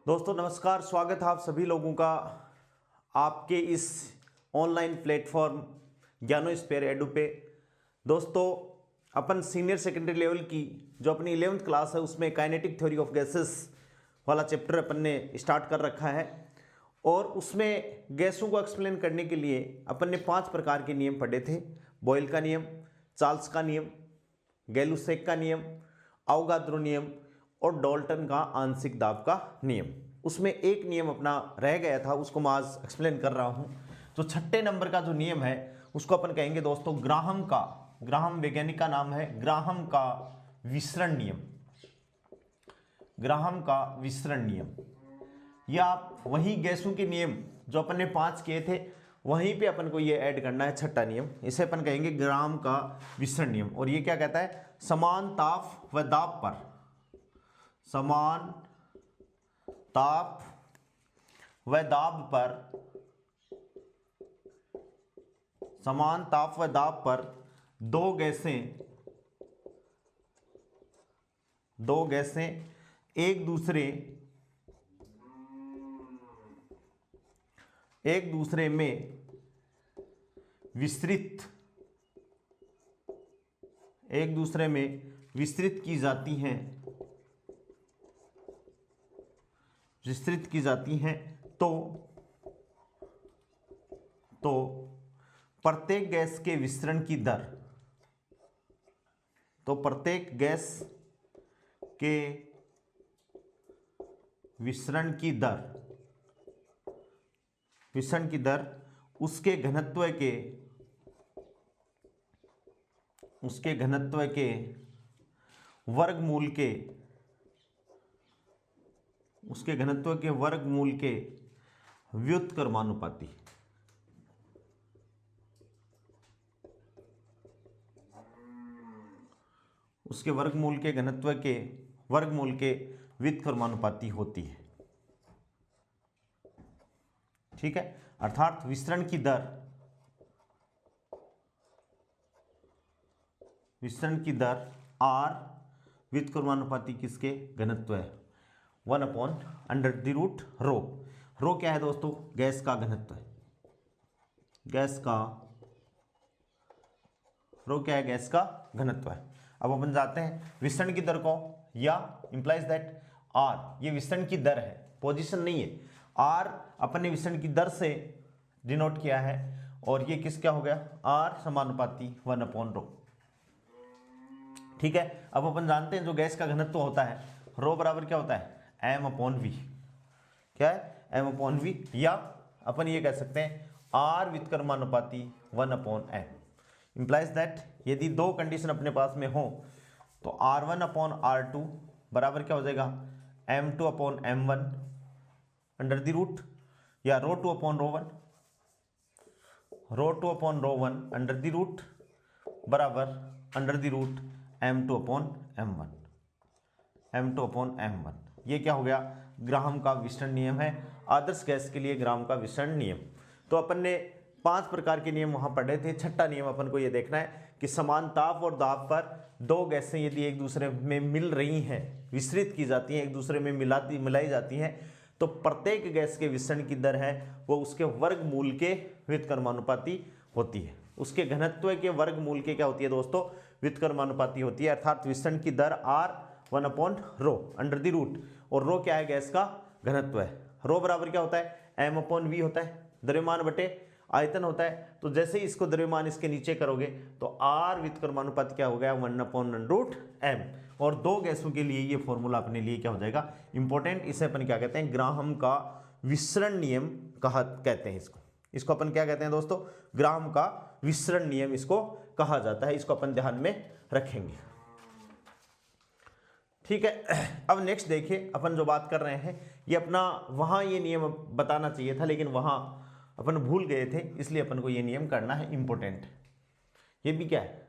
दोस्तों नमस्कार, स्वागत है आप सभी लोगों का आपके इस ऑनलाइन प्लेटफॉर्म ज्ञानोस्फीयर एडू पे। दोस्तों अपन सीनियर सेकेंडरी लेवल की जो अपनी 11th क्लास है उसमें काइनेटिक थ्योरी ऑफ गैसेस वाला चैप्टर अपन ने स्टार्ट कर रखा है और उसमें गैसों को एक्सप्लेन करने के लिए अपन ने 5 प्रकार के नियम पढ़े थे। बॉयल का नियम, चार्ल्स का नियम, गैलुसेक का नियम, अवोगाद्रो नियम और डाल्टन का आंशिक दाब का नियम। उसमें एक नियम अपना रह गया था, उसको मैं आज एक्सप्लेन कर रहा हूं। तो 6 नंबर का जो नियम है उसको अपन कहेंगे दोस्तों ग्राहम वैज्ञानिक का नाम है ग्राहम का विसरण नियम। ग्राहम का विसरण नियम, या आप वही गैसों के नियम जो अपन ने 5 किए थे वहीं पे अपन को ये ऐड करना है 6ठा नियम। इसे अपन कहेंगे ग्राहम का विसरण नियम। और ये क्या कहता है? समान ताप व दाब पर, समान ताप व दाब पर, समान ताप व दाब पर दो गैसें एक दूसरे में विस्तृत की जाती हैं तो प्रत्येक गैस के विसरण की दर, विसरण की दर उसके घनत्व के वर्गमूल के व्युत्क्रमानुपाती। उसके वर्गमूल के घनत्व के वर्गमूल के व्युत्क्रमानुपाती होती है। ठीक है, अर्थात विसरण की दर R व्युत्क्रमानुपाती किसके? घनत्व है 1/√ρ। रो क्या है दोस्तों? गैस का घनत्व है। गैस का घनत्व है। अब अपन जाते हैं विसरण की दर को, या इंप्लाइज दैट R ये विसरण की दर है, पोजीशन नहीं है। R अपन ने विसरण की दर से डिनोट किया है और ये किस क्या हो गया? R समानुपाती 1/ρ। ठीक है, अब अपन जानते हैं जो गैस का घनत्व होता है रो बराबर क्या होता है? m/v। क्या है? m/v, या अपन ये कह सकते हैं R व्युत्क्रमानुपाती 1/m। इंप्लाइज दैट यदि दो कंडीशन अपने पास में हो तो R1/R2 बराबर क्या हो जाएगा? m2/m1 अंडर द रूट, या ρ2/ρ1 अंडर द रूट बराबर अंडर द रूट m2/m1। ये क्या हो गया? ग्राहम का विसरण नियम है, आदर्श गैस के लिए ग्राहम का विसरण नियम। तो अपन ने 5 प्रकार के नियम वहां पढ़े थे। 6ठा नियम अपन को ये देखना है कि समान ताप और दाब पर दो गैसें यदि एक दूसरे में मिल रही हैं, विसरित की जाती हैं, एक दूसरे में मिलाई जाती हैं, तो प्रत्येक गैस के विसरण की दर है वो उसके वर्गमूल के व्युत्क्रमानुपाती होती है। उसके घनत्व के वर्गमूल के क्या होती है दोस्तों? व्युत्क्रमानुपाती होती है। अर्थात विसरण की दर R 1/ρ अंडर द रूट, और रो क्या है? गैस का घनत्व है। रो बराबर क्या होता है? m/v होता है, द्रव्यमान बटे आयतन होता है। तो जैसे ही इसको द्रव्यमान इसके नीचे करोगे तो R व्युत्क्रमानुपात क्या हो गया? 1/√m। और दो गैसों के लिए ये फॉर्मूला अपने लिए क्या हो जाएगा? इंपॉर्टेंट। इसे अपन क्या कहते हैं? ग्राहम का विसरण नियम कहते हैं इसको अपन क्या कहते हैं दोस्तों? ग्राहम का विसरण नियम इसको कहा जाता है। इसको अपन ध्यान में रखेंगे। ठीक है, अब नेक्स्ट देखिए, अपन जो बात कर रहे हैं ये अपना वहां ये नियम बताना चाहिए था लेकिन वहां अपन भूल गए थे, इसलिए अपन को ये नियम करना है, इंपॉर्टेंट। ये भी क्या है?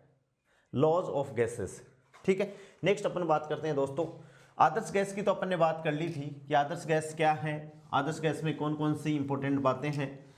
Laws of gases. ठीक है, नेक्स्ट अपन बात करते हैं दोस्तों आदर्श गैस की। तो अपन ने बात कर ली थी कि आदर्श गैस क्या है, आदर्श गैस में कौन कौन सी इंपॉर्टेंट बातें हैं,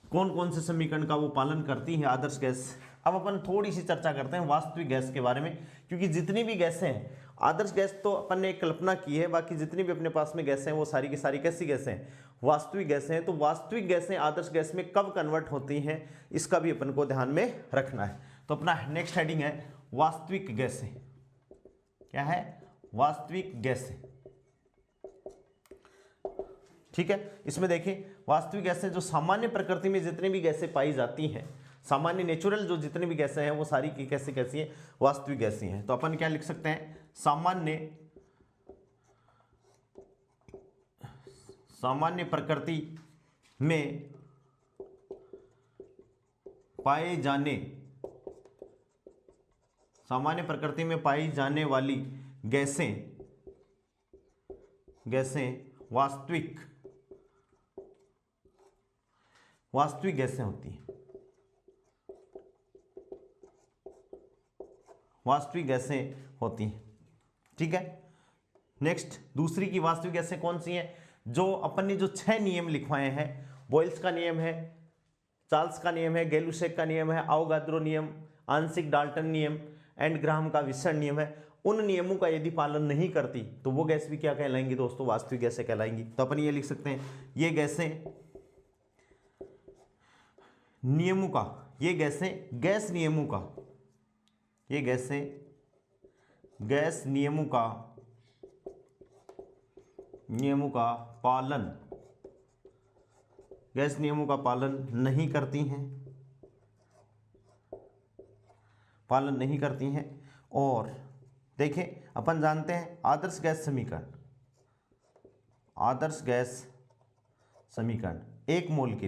कौन कौन से समीकरण का वो पालन करती है आदर्श गैस। अब अपन थोड़ी सी चर्चा करते हैं वास्तविक गैस के बारे में, क्योंकि जितनी भी गैसें हैं आदर्श गैस तो अपन ने एक कल्पना की है, बाकी जितनी भी अपने पास में गैसें हैं वो सारी की सारी कैसी गैसें हैं, वास्तविक गैसें हैं। तो वास्तविक गैसें आदर्श गैस में कब कन्वर्ट होती हैं, इसका भी अपन को ध्यान में रखना है। तो अपना नेक्स्ट हेडिंग है वास्तविक गैसें। क्या है? वास्तविक गैसें। ठीक है, इसमें देखिए वास्तविक गैसें जो सामान्य प्रकृति में जितनी भी गैसें पाई जाती हैं, सामान्य नेचुरल जो जितनी भी गैसें हैं वो सारी की कैसी कैसी हैं, वास्तविक गैसें हैं। तो अपन क्या लिख सकते हैं, सामान्य प्रकृति में पाए जाने, सामान्य प्रकृति में पाई जाने वाली गैसें वास्तविक गैसें होती हैं, वास्तविक गैसें होती हैं। ठीक है, नेक्स्ट दूसरी की वास्तविक गैसें कौन सी हैं, जो अपन ने जो 6 नियम लिखवाए हैं, बॉयल्स का नियम है, चार्ल्स का नियम है, गैलुसेक का नियम है, अवोगाद्रो नियम, आंशिक डाल्टन नियम एंड ग्राहम का विसरण नियम है, उन नियमों का यदि पालन नहीं करती तो वो गैस भी क्या कहलाएंगी दोस्तों, वास्तविक गैसें कहलाएंगी। तो अपन ये लिख सकते हैं, ये गैसें नियमों का, ये गैसें गैस नियमों का, ये गैसें गैस नियमों का पालन, गैस नियमों का पालन नहीं करती हैं, और देखें अपन जानते हैं आदर्श गैस समीकरण, एक मोल के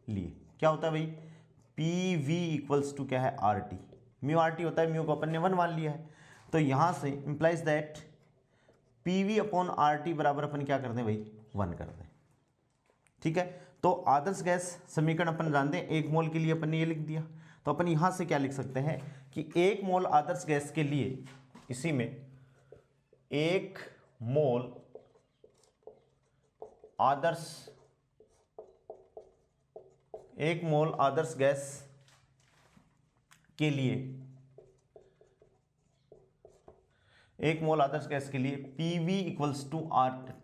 लिए क्या होता है भाई, PV इक्वल्स टू क्या है, RT, म्यू RT होता है, म्यू को अपन ने 1 मान लिया है। तो यहां से implies that PV upon RT बराबर अपन क्या कर दें भाई, 1 कर दें। ठीक है, तो आदर्श गैस समीकरण अपन जानते हैं, 1 मोल के लिए अपन ने ये लिख दिया। तो अपन यहां से क्या लिख सकते हैं कि 1 मोल आदर्श गैस के लिए, इसी में 1 मोल आदर्श गैस के लिए, 1 मोल आदर्श गैस के लिए PV equals to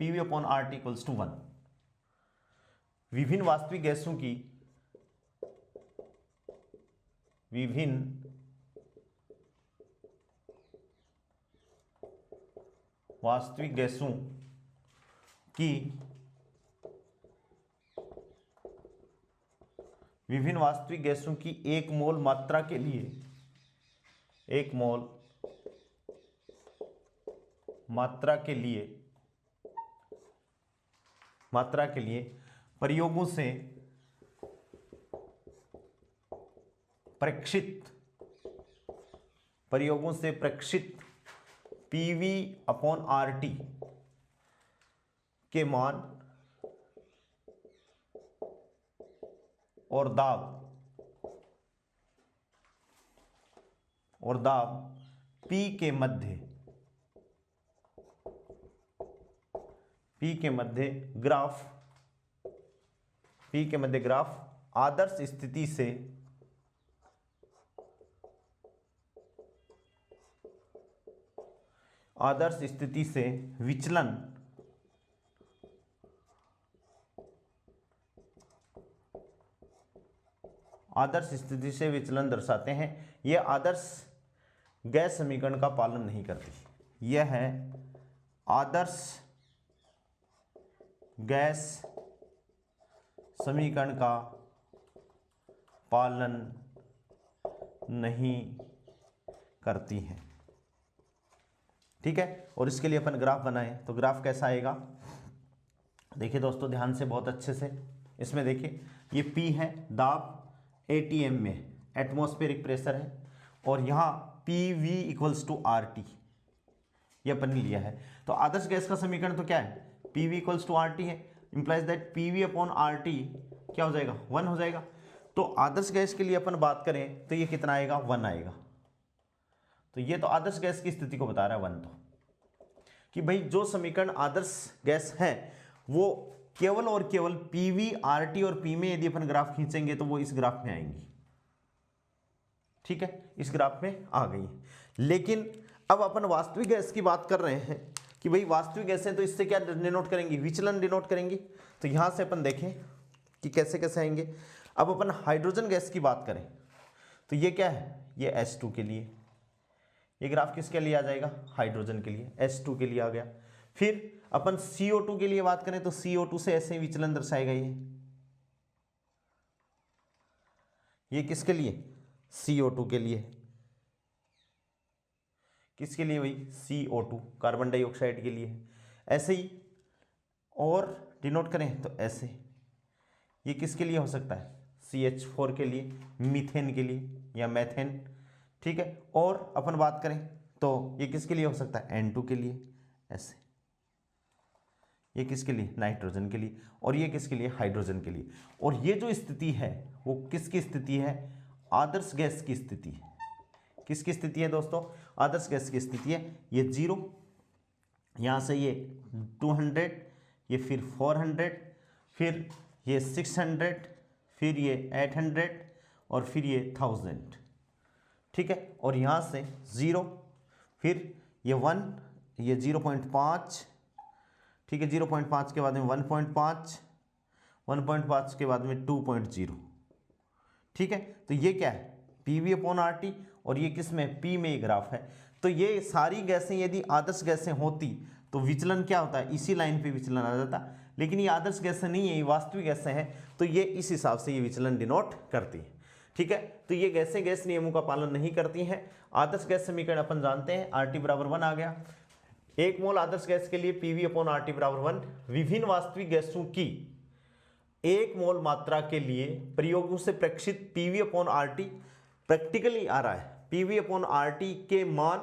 PV upon RT equals to 1। विभिन्न वास्तविक गैसों की, विभिन्न वास्तविक गैसों की 1 मोल मात्रा के लिए, 1 मोल मात्रा के लिए प्रयोगों से प्रक्षित PV अपॉन RT के मान और दाब P के मध्य ग्राफ आदर्श स्थिति से विचलन दर्शाते हैं। यह आदर्श गैस समीकरण का पालन नहीं करती। यह है आदर्श गैस समीकरण का पालन नहीं करती हैं। ठीक है, और इसके लिए अपन ग्राफ बनाएं तो ग्राफ कैसा आएगा, देखिए दोस्तों ध्यान से, बहुत अच्छे से। इसमें देखिए ये P है, दाब ATM में, एटमॉस्फेरिक प्रेशर है, और यहाँ PV इक्वल्स टू RT ये अपन ने लिया है। तो आदर्श गैस का समीकरण तो क्या है, PV इक्वल्स टू RT है, implies that PV upon RT क्या हो जाएगा, 1 हो जाएगा। तो आदर्श गैस के लिए अपन बात करें तो ये कितना आएगा, 1 आएगा। तो ये तो आदर्श गैस की स्थिति को बता रहा है 1, तो कि भाई जो समीकरण आदर्श गैस है वो केवल और केवल PV, RT और P में यदि अपन ग्राफ खींचेंगे तो वो इस ग्राफ में आएंगी। ठीक है, इस ग्राफ में आ गई है। लेकिन अब अपन वास्तविक गैस की बात कर रहे हैं कि भाई वास्तविक गैस है तो इससे क्या डिनोट करेंगे, विचलन डिनोट करेंगे। तो यहाँ से अपन देखें कि कैसे कैसे आएंगे। अब अपन हाइड्रोजन गैस की बात करें तो ये क्या है, ये H2 के लिए, ये ग्राफ किसके लिए आ जाएगा, हाइड्रोजन के लिए, H2 के लिए आ गया। फिर अपन CO2 के लिए बात करें तो CO2 से ऐसे ही विचलन दर्शाएगा ये किसके लिए, CO2 के लिए, किसके लिए भाई, CO2 कार्बन डाइऑक्साइड के लिए है। ऐसे ही और डिनोट करें तो ऐसे, ये किसके लिए हो सकता है, CH4 के लिए, मीथेन के लिए या मैथेन, ठीक है। और अपन बात करें तो ये किसके लिए हो सकता है, N2 के लिए, ऐसे, ये किसके लिए, नाइट्रोजन के लिए, और ये किसके लिए, हाइड्रोजन के लिए। और ये जो स्थिति है वो किसकी स्थिति है, आदर्श गैस की स्थिति है। किसकी स्थिति है दोस्तों, आदर्श गैस की स्थिति है। ये 0, यहाँ से ये 200, ये फिर 400, फिर ये 600, फिर ये 800 और फिर ये 1000, ठीक है। और यहाँ से 0, फिर ये 1, ये 0.5, ठीक है, 0.5 के बाद में 1.5, 1.5 के बाद में 2.0, ठीक है। तो ये क्या है, PV/RT, और ये किस में, P में ये ग्राफ है। तो ये सारी गैसें यदि आदर्श गैसें होती तो विचलन क्या होता है, इसी लाइन पे विचलन आ जाता। लेकिन ये आदर्श गैसें नहीं है, ये वास्तविक गैसें हैं, तो ये इस हिसाब से ये विचलन डिनोट करती है, ठीक है। तो ये गैसें गैस नियमों का पालन नहीं करती हैं। आदर्श गैस समीकरण अपन जानते हैं, RT बराबर 1 आ गया। 1 मोल आदर्श गैस के लिए PV/RT बराबर 1। विभिन्न वास्तविक गैसों की 1 मोल मात्रा के लिए प्रयोगों से प्रेक्षित PV/RT प्रैक्टिकली आ रहा है, PV/RT के मान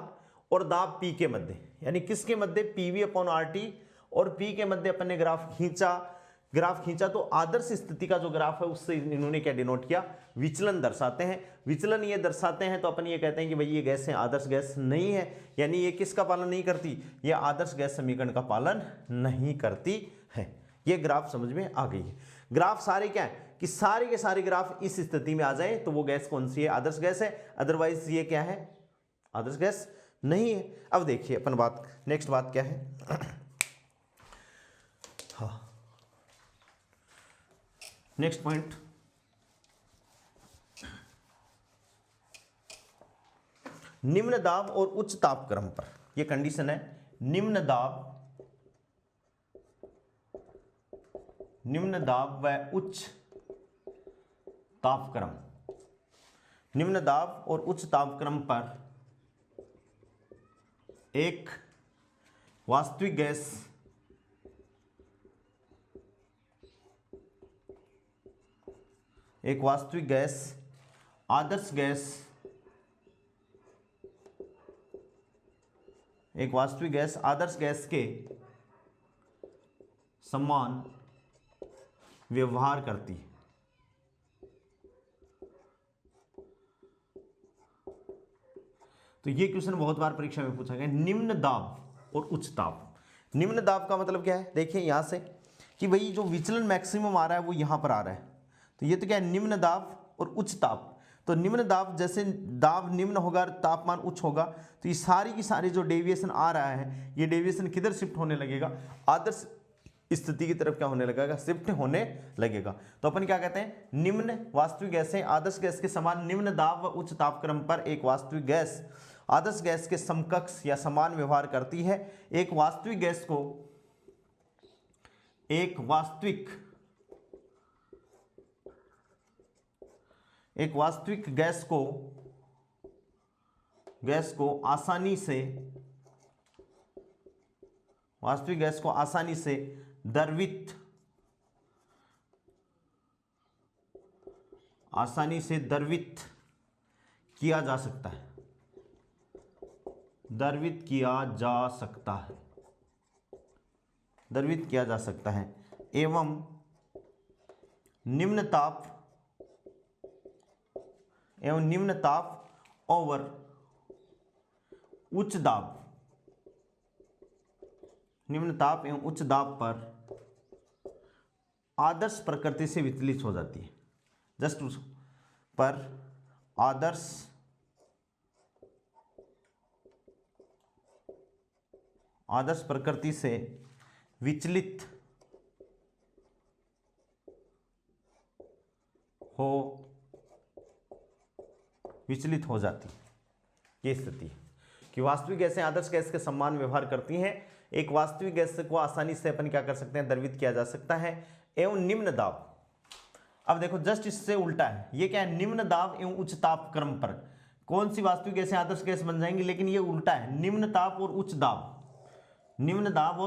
और दाब P के मध्य, यानी किसके मध्य, PV/RT और P के मध्य अपन ने ग्राफ खींचा तो आदर्श स्थिति का जो ग्राफ है उससे इन्होंने क्या डिनोट किया, विचलन दर्शाते हैं। विचलन ये दर्शाते हैं तो अपन ये कहते हैं कि भाई ये गैसें आदर्श गैस नहीं है, यानी ये किसका पालन नहीं करती, ये आदर्श गैस समीकरण का पालन नहीं करती है। ये ग्राफ समझ में आ गई है। ग्राफ सारे क्या है कि सारे के सारे ग्राफ इस स्थिति में आ जाए तो वो गैस कौन सी है, आदर्श गैस है, अदरवाइज ये क्या है, आदर्श गैस नहीं है। अब देखिए अपन नेक्स्ट बात क्या है, हाँ नेक्स्ट पॉइंट, निम्न दाब और उच्च तापक्रम पर, ये कंडीशन है, निम्न दाब व उच्च तापक्रम, निम्न दाब और उच्च तापक्रम पर एक वास्तविक गैस आदर्श गैस, एक वास्तविक गैस आदर्श गैस के समान व्यवहार करती है। तो ये क्वेश्चन बहुत बार परीक्षा में पूछा गया, निम्न दाब और उच्च ताप। निम्न दाब का मतलब क्या है, देखिए यहां से कि भाई जो विचलन मैक्सिमम आ रहा है वो यहां पर आ रहा है, तो ये तो क्या है, निम्न दाब और उच्च ताप। तो निम्न दाब, जैसे दाब निम्न होगा तापमान उच्च होगा, तो ये सारी की सारी जो डेविएशन आ रहा है ये डेविएशन किधर शिफ्ट होने लगेगा, आदर्श स्थिति की तरफ क्या होने लगेगा, शिफ्ट होने लगेगा। तो अपन क्या कहते हैं, निम्न वास्तविक गैसें आदर्श गैस के समान निम्न दाब व उच्च तापक्रम पर एक वास्तविक गैस आदर्श गैस के समकक्ष या समान व्यवहार करती है। एक वास्तविक गैस को आसानी से द्रवित किया जा सकता है, द्रवित किया जा सकता है एवं निम्न ताप और उच्च दाब, निम्न ताप एवं उच्च दाब पर आदर्श प्रकृति से विचलित हो जाती है, जस्ट पर आदर्श आदर्श प्रकृति से विचलित हो जाती, ये स्थिति है कि वास्तविक गैसें आदर्श गैस के समान व्यवहार करती हैं। एक वास्तविक गैस को आसानी से अपन क्या कर सकते हैं, द्रवित किया जा सकता है। एवं निम्न दाब, अब देखो जस्ट इससे उल्टा है, ये क्या है, निम्न दाब एवं उच्च ताप क्रम पर कौन सी वास्तविक गैसें आदर्श गैस बन जाएंगी, लेकिन ये उल्टा है, निम्न ताप और उच्च दाब, निम्न ताप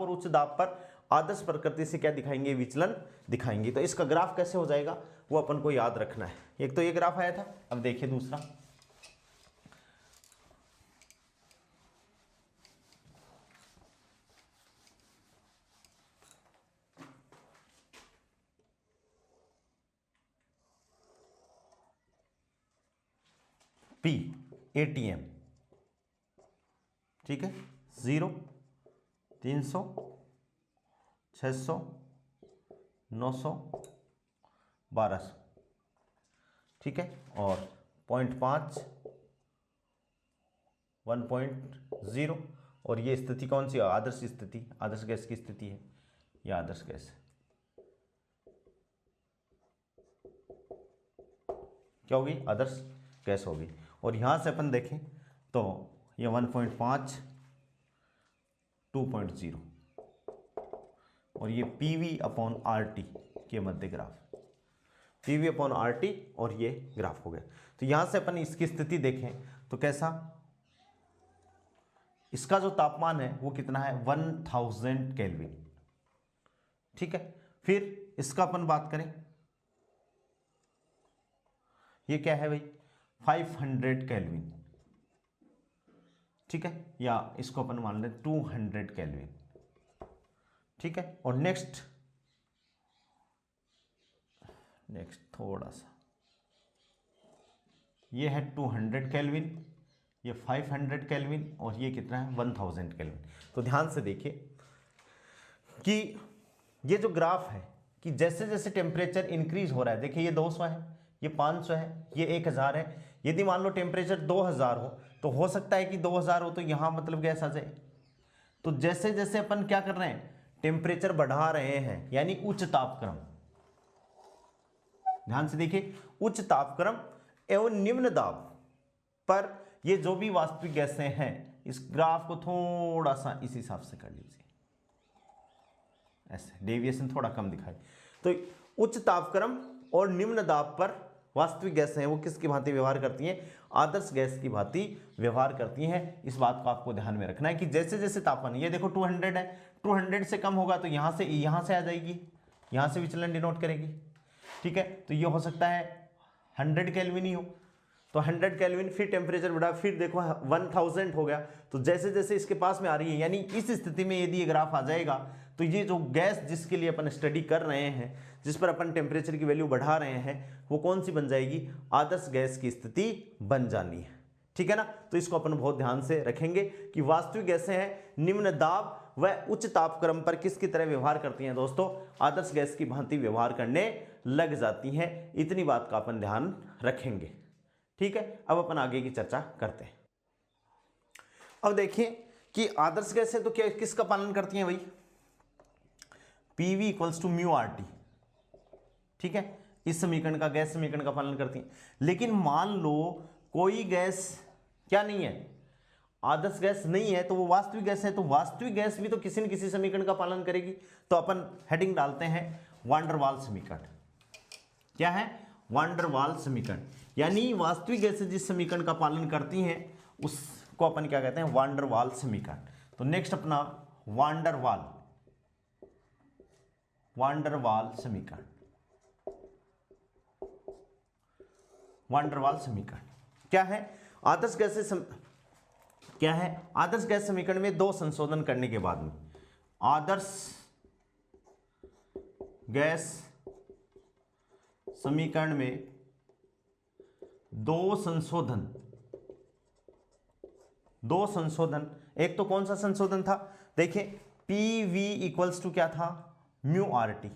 और उच्च दाब पर आदर्श प्रकृति से क्या दिखाएंगे, विचलन दिखाएंगे। तो इसका ग्राफ कैसे हो जाएगा वो अपन को याद रखना है। एक तो ये ग्राफ आया था, अब देखिए दूसरा, P ATM, ठीक है, 0, 300, 600, 900, 1200, ठीक है, और 0.5, 1.0, और ये स्थिति कौन सी है, आदर्श स्थिति, आदर्श गैस की स्थिति है, ये आदर्श गैस है। क्या होगी, आदर्श गैस होगी। और यहां से अपन देखें तो ये 1.5, 2.0 और ये PV/RT के मध्य ग्राफ, PV/RT और ये ग्राफ हो गया। तो यहां से अपन इसकी स्थिति देखें तो कैसा, इसका जो तापमान है वो कितना है, 1000 केल्विन, ठीक है। फिर इसका अपन बात करें, ये क्या है भाई, 500 केल्विन, ठीक है, या इसको अपन मान लें 200 केल्विन, ठीक है। और नेक्स्ट थोड़ा सा, ये है 200 केल्विन, ये 500 केल्विन और ये कितना है, 1000 केल्विन। तो ध्यान से देखिए कि ये जो ग्राफ है कि जैसे जैसे टेम्परेचर इंक्रीज हो रहा है, देखिए ये 200 है, ये 500 है, ये 1000 है। यदि मान लो टेम्परेचर 2000 हो तो हो सकता है कि 2000 हो तो यहां मतलब गैस आ जाए। तो जैसे जैसे अपन क्या कर रहे हैं, टेम्परेचर बढ़ा रहे हैं, यानी उच्च तापक्रम, ध्यान से देखिए, उच्च तापक्रम एवं निम्न दाब पर ये जो भी वास्तविक गैसें हैं, इस ग्राफ को थोड़ा सा इस हिसाब से कर लीजिए, ऐसे डेविएशन थोड़ा कम दिखाए। तो उच्च तापक्रम और निम्न दाब पर वास्तविक गैसें हैं वो किसकी भांति व्यवहार करती हैं, आदर्श गैस की भांति व्यवहार करती हैं। इस बात को आपको ध्यान में रखना है कि जैसे जैसे तापमान, ये देखो 200 है, 200 से कम होगा तो यहां से आ जाएगी, यहां से विचलन डिनोट करेगी, ठीक है। तो ये हो सकता है 100 केल्विन ही हो, तो 100 केल्विन, फिर टेम्परेचर बढ़ा, फिर देखो 1000 हो गया। तो जैसे जैसे इसके पास में आ रही है, यानी इस स्थिति में यदि ये ग्राफ आ जाएगा तो ये जो गैस जिसके लिए अपन स्टडी कर रहे हैं, जिस पर अपन टेम्परेचर की वैल्यू बढ़ा रहे हैं, वो कौन सी बन जाएगी, आदर्श गैस की स्थिति बन जानी है, ठीक है ना। तो इसको अपन बहुत ध्यान से रखेंगे कि वास्तविक गैसें हैं निम्न दाब व उच्च तापक्रम पर किसकी तरह व्यवहार करती हैं दोस्तों, आदर्श गैस की भांति व्यवहार करने लग जाती हैं। इतनी बात का अपन ध्यान रखेंगे, ठीक है। अब अपन आगे की चर्चा करते हैं। अब देखिए कि आदर्श गैसें तो क्या किसका पालन करती हैं भाई, PV = μRT, ठीक है, इस समीकरण का, गैस समीकरण का पालन करती हैं। लेकिन मान लो कोई गैस क्या नहीं है, आदर्श गैस नहीं है, तो वो वास्तविक गैस है, तो वास्तविक गैस भी तो किसी न किसी समीकरण का पालन करेगी। तो अपन हेडिंग डालते हैं वान डर वाल समीकरण। क्या है, वान डर वाल समीकरण, यानी वास्तविक गैसें जिस समीकरण का पालन करती हैं उसको अपन क्या कहते हैं, वान डर वाल समीकरण। तो नेक्स्ट अपना वान डर वाल समीकरण, वान डर वाल समीकरण क्या है, आदर्श गैस क्या है, आदर्श गैस समीकरण में 2 संशोधन करने के बाद में, आदर्श गैस समीकरण में 2 संशोधन, एक तो कौन सा संशोधन था, देखिए PV = क्या था, μRT।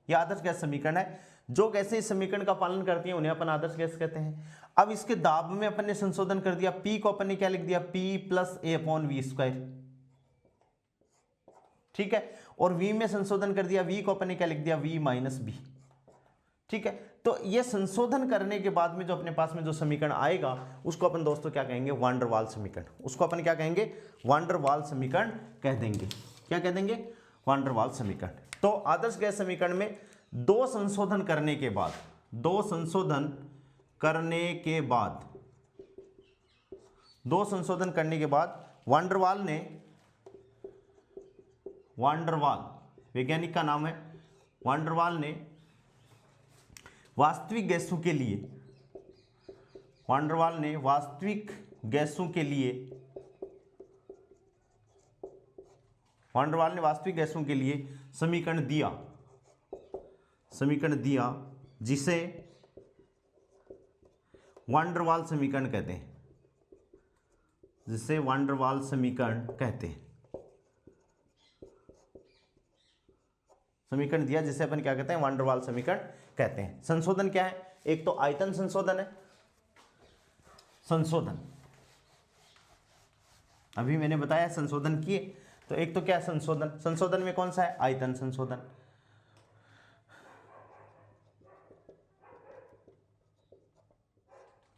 यह आदर्श गैस समीकरण है। जो गैसें इस समीकरण का पालन करती हैं उन्हें अपन आदर्श गैस कहते हैं। अब इसके दाब में अपन ने संशोधन कर दिया, P को अपन ने क्या लिख दिया, P plus a upon V square, ठीक है। और V में संशोधन कर दिया, V को अपन ने क्या लिख दिया, V माइनस बी, ठीक है। तो ये संशोधन करने के बाद में जो अपने पास में जो समीकरण आएगा उसको अपन दोस्तों क्या कहेंगे, वान डेर वाल समीकरण। उसको अपन क्या कहेंगे, वान डेर वाल समीकरण कह देंगे। क्या कह देंगे, वान डेर वाल समीकरण। तो आदर्श गैस समीकरण में दो संशोधन करने के बाद, दो संशोधन करने के बाद वान डेर वाल ने, वान डेर वाल वैज्ञानिक का नाम है, वान डेर वाल ने वास्तविक गैसों के लिए, वान डेर वाल ने वास्तविक गैसों के लिए, वान डेर वाल ने वास्तविक गैसों के लिए समीकरण दिया जिसे वान डेर वाल समीकरण कहते हैं, जिसे वान डेर वाल समीकरण कहते हैं। समीकरण दिया जिसे अपन क्या कहते हैं, वान डेर वाल समीकरण कहते हैं। संशोधन क्या है, एक तो आयतन संशोधन है, संशोधन अभी मैंने बताया संशोधन किए, तो एक तो क्या संशोधन, संशोधन में कौन सा है, आयतन संशोधन।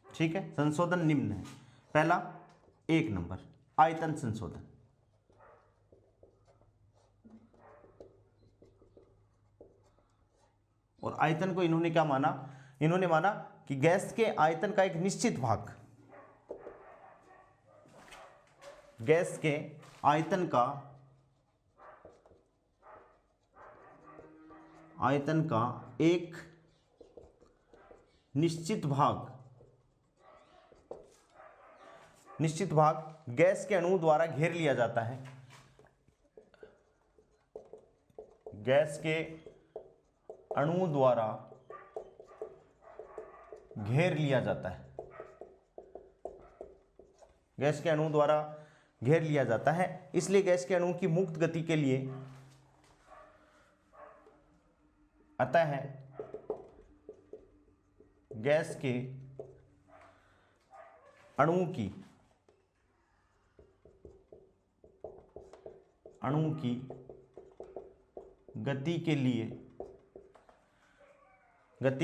ठीक है, संशोधन निम्न है। पहला 1 नंबर आयतन संशोधन, और आयतन को इन्होंने क्या माना, इन्होंने माना कि गैस के आयतन का एक निश्चित भाग, गैस के आयतन का एक निश्चित भाग गैस के अणु द्वारा घेर लिया जाता है, गैस के अणु द्वारा घेर लिया जाता है, गैस के अणु द्वारा घेर लिया जाता है। इसलिए गैस के अणु की मुक्त गति के लिए, अतः गैस के अणु की गति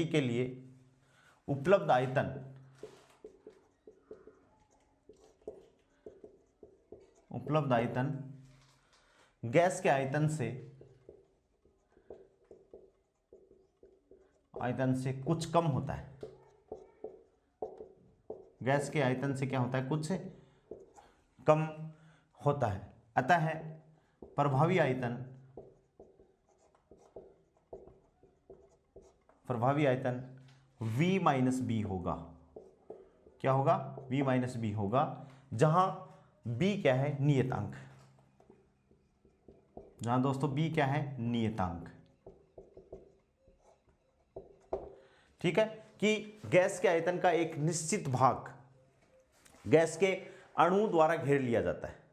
के लिए उपलब्ध आयतन गैस के आयतन से कुछ कम होता है, गैस के आयतन से क्या होता है, कुछ कम होता है। अतः प्रभावी आयतन V माइनस बी होगा। क्या होगा, V माइनस बी होगा, जहां B क्या है, नियतांक, जहां दोस्तों B क्या है, नियतांक। ठीक है, कि गैस के आयतन का एक निश्चित भाग गैस के अणु द्वारा घेर लिया जाता है,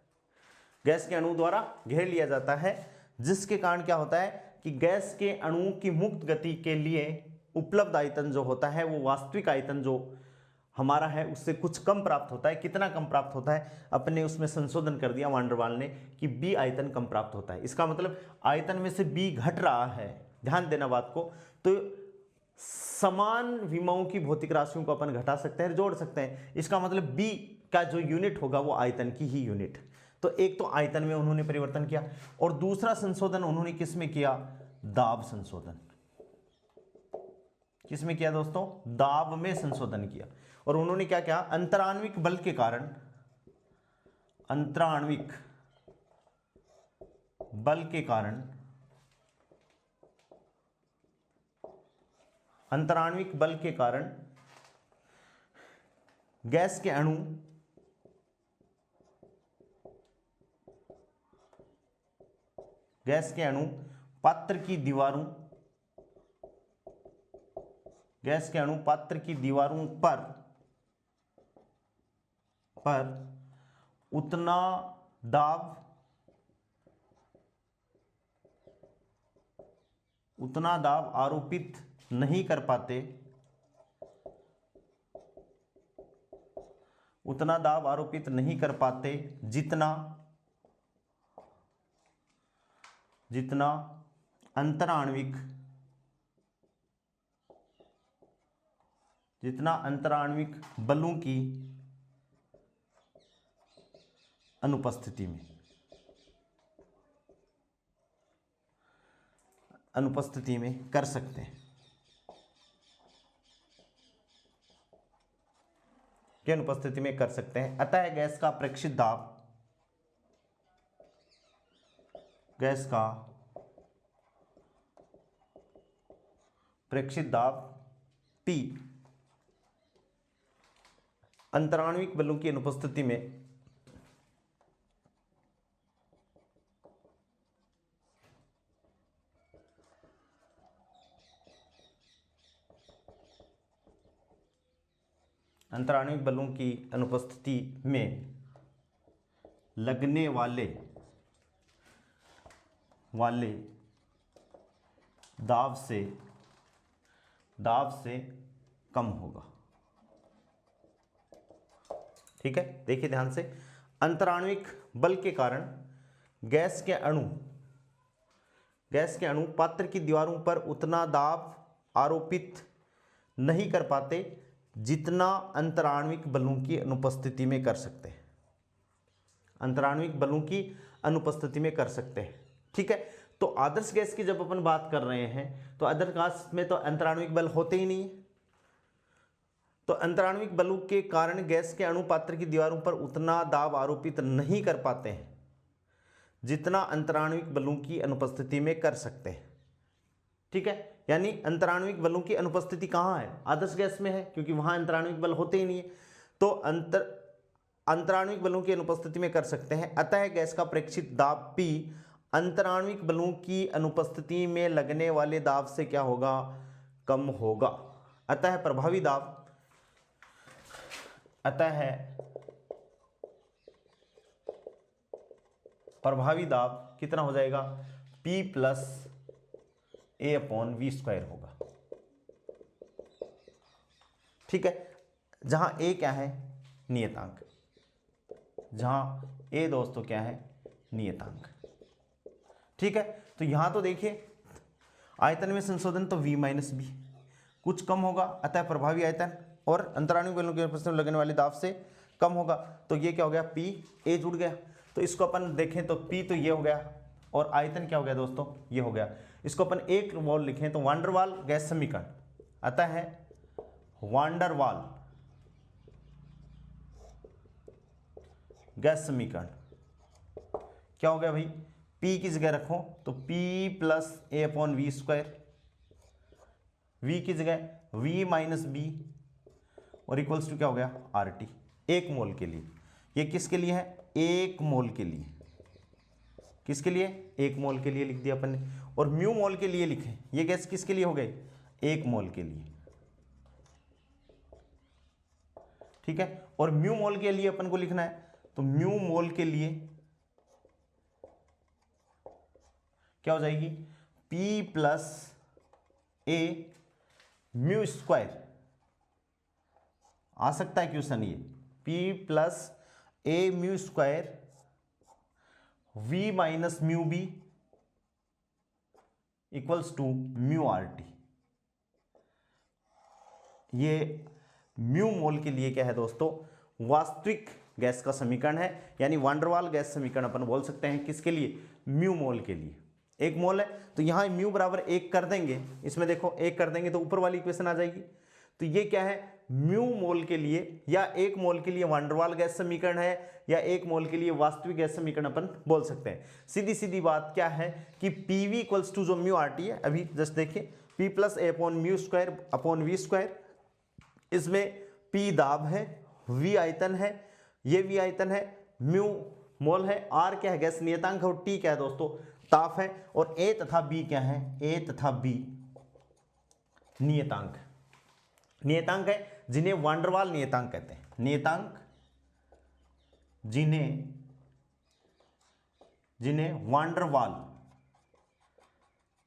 गैस के अणु द्वारा घेर लिया जाता है, जिसके कारण क्या होता है कि गैस के अणु की मुक्त गति के लिए उपलब्ध आयतन जो होता है वो वास्तविक आयतन जो हमारा है उससे कुछ कम प्राप्त होता है। कितना कम प्राप्त होता है, अपने उसमें संशोधन कर दिया वान डेर वाल ने कि B आयतन कम प्राप्त होता है। इसका मतलब आयतन में से B घट रहा है, ध्यान देना बात को। तो समान विमाओं की भौतिक राशियों को अपन घटा सकते हैं, जोड़ सकते हैं। इसका मतलब B का जो यूनिट होगा वो आयतन की ही यूनिट। तो एक तो आयतन में उन्होंने परिवर्तन किया, और दूसरा संशोधन उन्होंने किस में किया, दाब संशोधन। किस में किया दोस्तों, दाब में संशोधन किया। और उन्होंने क्या किया, अंतराण्विक बल के कारण, अंतराण्विक बल के कारण गैस के अणु पात्र की दीवारों पर उतना दाब आरोपित नहीं कर पाते, उतना दाब आरोपित नहीं कर पाते जितना अंतराण्विक बलों की अनुपस्थिति में कर सकते हैं। की अनुपस्थिति में कर सकते हैं। अतः गैस का प्रेक्षित दाब P अंतराण्विक बलों की अनुपस्थिति में लगने वाले दाब से कम होगा। ठीक है, देखिए ध्यान से, अंतराण्विक बल के कारण गैस के अणु पात्र की दीवारों पर उतना दाब आरोपित नहीं कर पाते जितना अंतराण्विक बलों की अनुपस्थिति में कर सकते हैं। ठीक है, तो आदर्श गैस की जब अपन बात कर रहे हैं तो आदर्श गैस में तो अंतराण्विक बल होते ही नहीं है। तो अंतराण्विक बलों के कारण गैस के अणु पात्र की दीवारों पर उतना दाब आरोपित नहीं कर पाते हैं जितना अंतराण्विक बलों की अनुपस्थिति में कर सकते हैं। ठीक है, यानी अंतराण्विक बलों की अनुपस्थिति कहाँ है? आदर्श गैस में है, क्योंकि वहां अंतराण्विक बल होते ही नहीं है। तो अंतराण्विक बलों की अनुपस्थिति में कर सकते हैं। अतः गैस का प्रेक्षित दाब P अंतराण्विक बलों की अनुपस्थिति में लगने वाले दाब से क्या होगा? कम होगा। अतः प्रभावी दाब कितना हो जाएगा? P प्लस A/V² होगा। ठीक है, जहां A क्या है? नियतांक। दोस्तों क्या है? नियतांक। ठीक है, तो यहां तो देखिए आयतन में संशोधन तो V माइनस बी कुछ कम होगा, अतः प्रभावी आयतन और अंतराण्विक बलों के अनुपस्थिति में लगने वाले दाब से कम होगा। तो ये क्या हो गया? P A जुड़ गया। तो इसको अपन देखें तो P तो ये हो गया और आयतन क्या हो गया दोस्तों? ये हो गया। इसको अपन एक मोल लिखें तो वान डर वाल गैस समीकरण, अतः है वान डर वाल गैस समीकरण क्या हो गया भाई? P की जगह रखो तो P प्लस A/V², V की जगह V माइनस बी और इक्वल्स टू क्या हो गया? RT। एक मोल के लिए, ये किसके लिए है? एक मोल के लिए। किसके लिए? एक मोल के लिए लिख दिया अपन ने। और म्यू मोल के लिए लिखे, ये गैस किसके लिए हो गई? एक मोल के लिए। ठीक है, और म्यू मोल के लिए अपन को लिखना है, तो म्यू मोल के लिए क्या हो जाएगी? P plus A mu square. आ सकता है क्वेश्चन ये, P plus A mu square V minus mu B equals to mu RT। ये म्यू मोल के लिए क्या है दोस्तों? वास्तविक गैस का समीकरण है, यानी वान डर वाल गैस समीकरण अपन बोल सकते हैं। किसके लिए? म्यू मोल के लिए। एक मोल है तो यहां म्यू बराबर एक कर देंगे, इसमें देखो एक कर देंगे तो ऊपर वाली इक्वेशन आ जाएगी। तो ये क्या है? म्यू मोल के लिए या एक मोल के लिए वान डर वाल गैस समीकरण है, या एक मोल के लिए वास्तविक गैस समीकरण अपन बोल सकते हैं। सीधी सीधी बात क्या है कि PV इक्वल्स टू जो म्यू RT है, अभी जस्ट देखिए P प्लस A/V², इसमें P दाब है, V आयतन है, ये V आयतन है, म्यू मोल है, R क्या है? गैस नियतांक है, और T क्या है दोस्तों? ताप है। और A तथा B क्या है? A तथा B नियतांक है, जिन्हें वान डर वाल नियतांक कहते हैं। नियतांक जिन्हें वान डर वाल,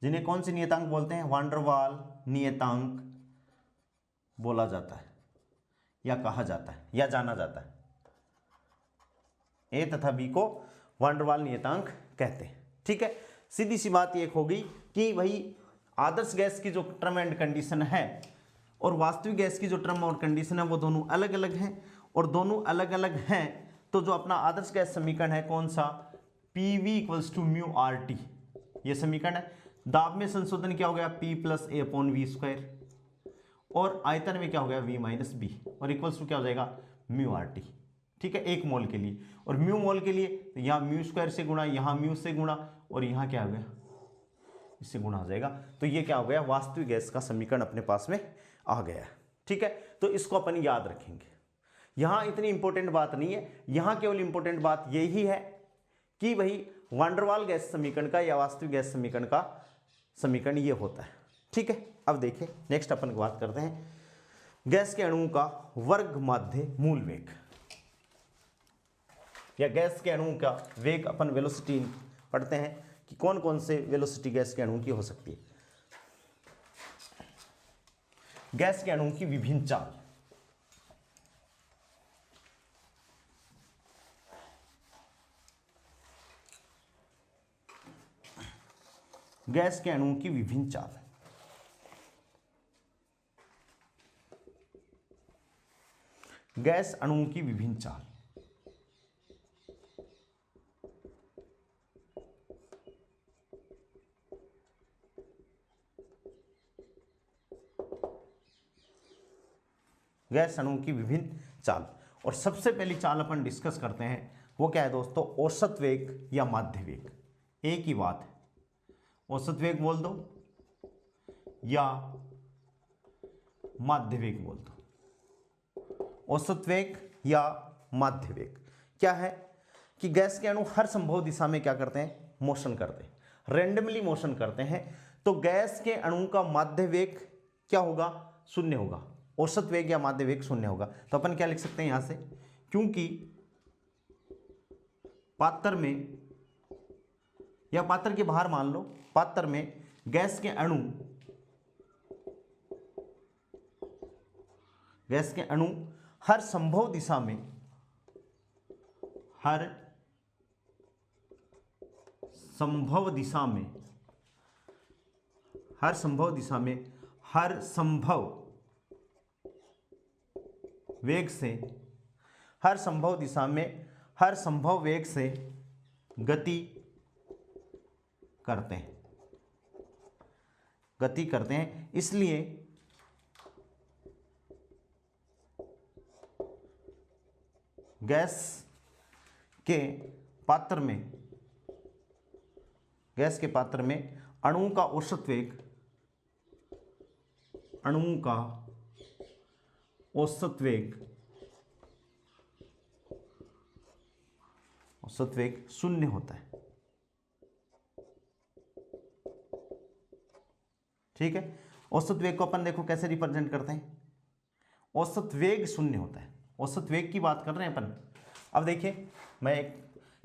जिन्हें कौन सी नियतांक बोलते हैं? वान डर वाल नियतांक बोला जाता है, या कहा जाता है, या जाना जाता है। ए तथा बी को वान डेर वाल नियतांक कहते हैं। ठीक है, सीधी सी बात एक हो गई कि भाई आदर्श गैस की जो टर्म एंड कंडीशन है और वास्तविक गैस की जो टर्म और कंडीशन है वो दोनों अलग अलग हैं, और दोनों अलग अलग हैं तो जो अपना आदर्श गैस समीकरण है कौन सा, PV equals to mu R T, ये समीकरण है। दाब में संशोधन क्या हो गया, P plus a upon V square, और आयतन में क्या हो गया V माइनस बी, और इक्वल्स टू क्या हो जाएगा म्यू आर टी। ठीक है, एक मोल के लिए, और म्यू मोल के लिए यहाँ म्यू स्क्वायर से गुणा, यहाँ म्यू से गुणा, और यहाँ क्या हो गया, इससे गुणा हो जाएगा। तो ये क्या हो गया, वास्तविक गैस का समीकरण अपने पास में आ गया। ठीक है, तो इसको अपन याद रखेंगे। यहाँ इतनी इंपॉर्टेंट बात नहीं है, यहाँ केवल इंपॉर्टेंट बात यही है कि भाई वान डेर वाल गैस समीकरण का या वास्तविक गैस समीकरण का समीकरण ये होता है। ठीक है, अब देखिए नेक्स्ट अपन बात करते हैं गैस के अणुओं का वर्ग माध्य मूल वेग, या गैस के अणुओं का वेग। अपन वेलोसिटी पढ़ते हैं कि कौन कौन से वेलोसिटी गैस के अणुओं की हो सकती है। गैस के अणुओं की विभिन्न चाल, गैस के अणुओं की विभिन्न चाल, गैस अणुओं की विभिन्न चाल। गैस अणुओं की विभिन्न चाल, और सबसे पहली चाल अपन डिस्कस करते हैं वो क्या है दोस्तों, औसत वेग या माध्य वेग। एक ही बात है, औसत वेग बोल दो या माध्य वेग बोल दो। औसत वेग या माध्य वेग क्या है कि गैस के अणु हर संभव दिशा में क्या करते हैं, मोशन करते हैं, रेंडमली मोशन करते हैं। तो गैस के अणु का माध्य वेग क्या होगा, शून्य होगा। औसत वेग या माध्य वेग शून्य होगा। तो अपन क्या लिख सकते हैं यहां से, क्योंकि पात्र में या पात्र के बाहर मान लो, पात्र में गैस के अणु हर संभव दिशा में, हर संभव दिशा में, हर संभव दिशा में, हर संभव वेग से, हर संभव दिशा में, हर संभव वेग से गति करते हैं, गति करते हैं। इसलिए गैस के पात्र में, गैस के पात्र में अणुओं का औसत वेग, अणुओं का औसत वेग, औसत वेग शून्य होता है। ठीक है, औसत वेग को अपन देखो कैसे रिप्रेजेंट करते हैं, औसत वेग शून्य होता है। औसत वेग की बात कर रहे हैं अपन। अब देखिए मैं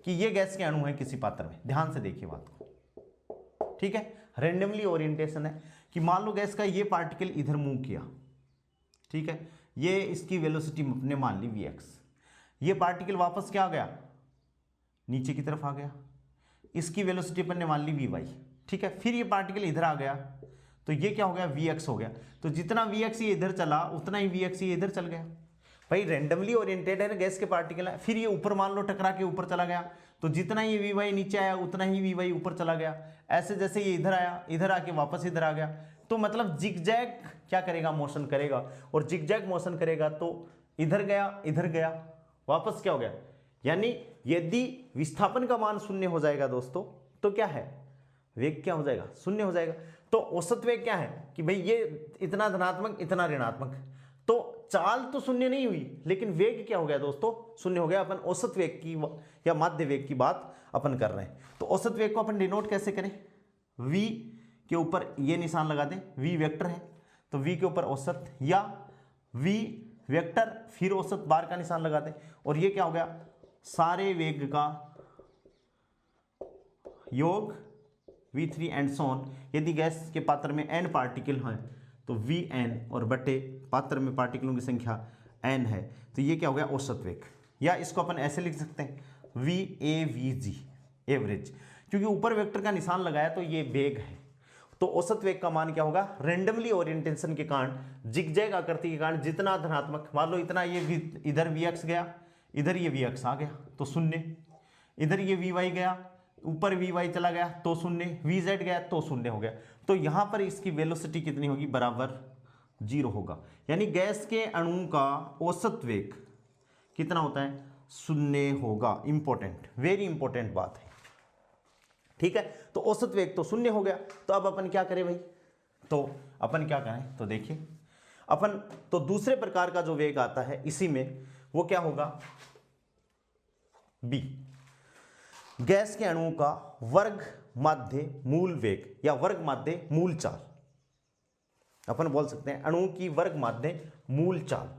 कि ये गैस के अणु है किसी पात्र में, ध्यान से देखिए बात को। ठीक है, रेंडमली ओरिएंटेशन है कि मान लो गैस का ये पार्टिकल इधर मूव किया, ठीक है, ये इसकी वेलोसिटी ने मान ली vx, ये पार्टिकल वापस क्या आ गया, नीचे की तरफ आ गया, इसकी वेलोसिटी अपन ने मान ली vy। ठीक है, फिर ये पार्टिकल इधर आ गया तो ये क्या हो गया, vx हो गया। तो जितना vx ये इधर चला उतना ही vx ये इधर चल गया। भाई रेंडमली ओरिएंटेड है ना गैस के पार्टिकल है। फिर ये ऊपर मान लो टकरा के ऊपर चला गया तो जितना ये vy नीचे आया उतना ही vy ऊपर चला गया। ऐसे जैसे ये इधर आया, इधर आके वापस इधर आ गया, तो मतलब जिगजैग क्या करेगा, मोशन करेगा। और जिगजैग मोशन करेगा तो इधर गया, इधर गया, वापस क्या हो गया। यानी यदि विस्थापन का मान शून्य हो जाएगा दोस्तों तो क्या है, वेग क्या हो जाएगा, शून्य हो जाएगा। तो औसत वेग क्या है कि भाई ये इतना धनात्मक इतना ऋणात्मक, तो चाल तो शून्य नहीं हुई लेकिन वेग क्या हो गया दोस्तों, शून्य हो गया। अपन औसत वेग की या माध्य वेग की बात अपन कर रहे हैं। तो औसत वेग को अपन डिनोट कैसे करें, v के ऊपर ये निशान लगा दें, v वेक्टर है तो v के ऊपर औसत, या v वेक्टर फिर औसत बार का निशान लगा दें, और ये क्या हो गया, सारे वेग का योग v3 एंड सो ऑन। यदि गैस के पात्र में n पार्टिकल हैं तो vn, और बटे पात्र में पार्टिकलों की संख्या n है तो ये क्या हो गया, औसत वेग। या इसको अपन ऐसे लिख सकते हैं, VAVG एवरेज, क्योंकि ऊपर वेक्टर का निशान लगाया तो ये वेग है, तो औसत वेग का मान क्या होगा, रेंडमली ओरिएंटेशन के कारण, जिगजैग आकृति के कारण जितना धनात्मक, मान लो इतना ये इधर Vx गया, इधर ये Vx आ गया तो शून्य, इधर ये Vy गया, ऊपर Vy चला गया तो शून्य, Vz गया तो शून्य हो गया, तो यहां पर इसकी वेलोसिटी कितनी होगी, बराबर 0 होगा। यानी गैस के अणु का औसत वेग कितना होता है, शून्य होगा। इंपॉर्टेंट, वेरी इंपॉर्टेंट बात है, ठीक है। तो औसत वेग तो शून्य हो गया, तो अब अपन क्या करें भाई, तो अपन क्या करें, तो देखिए अपन तो दूसरे प्रकार का जो वेग आता है इसी में, वो क्या होगा, बी, गैस के अणुओं का वर्ग माध्य मूल वेग या वर्ग माध्य मूल चाल, अपन बोल सकते हैं अणु की वर्ग माध्य मूल चाल,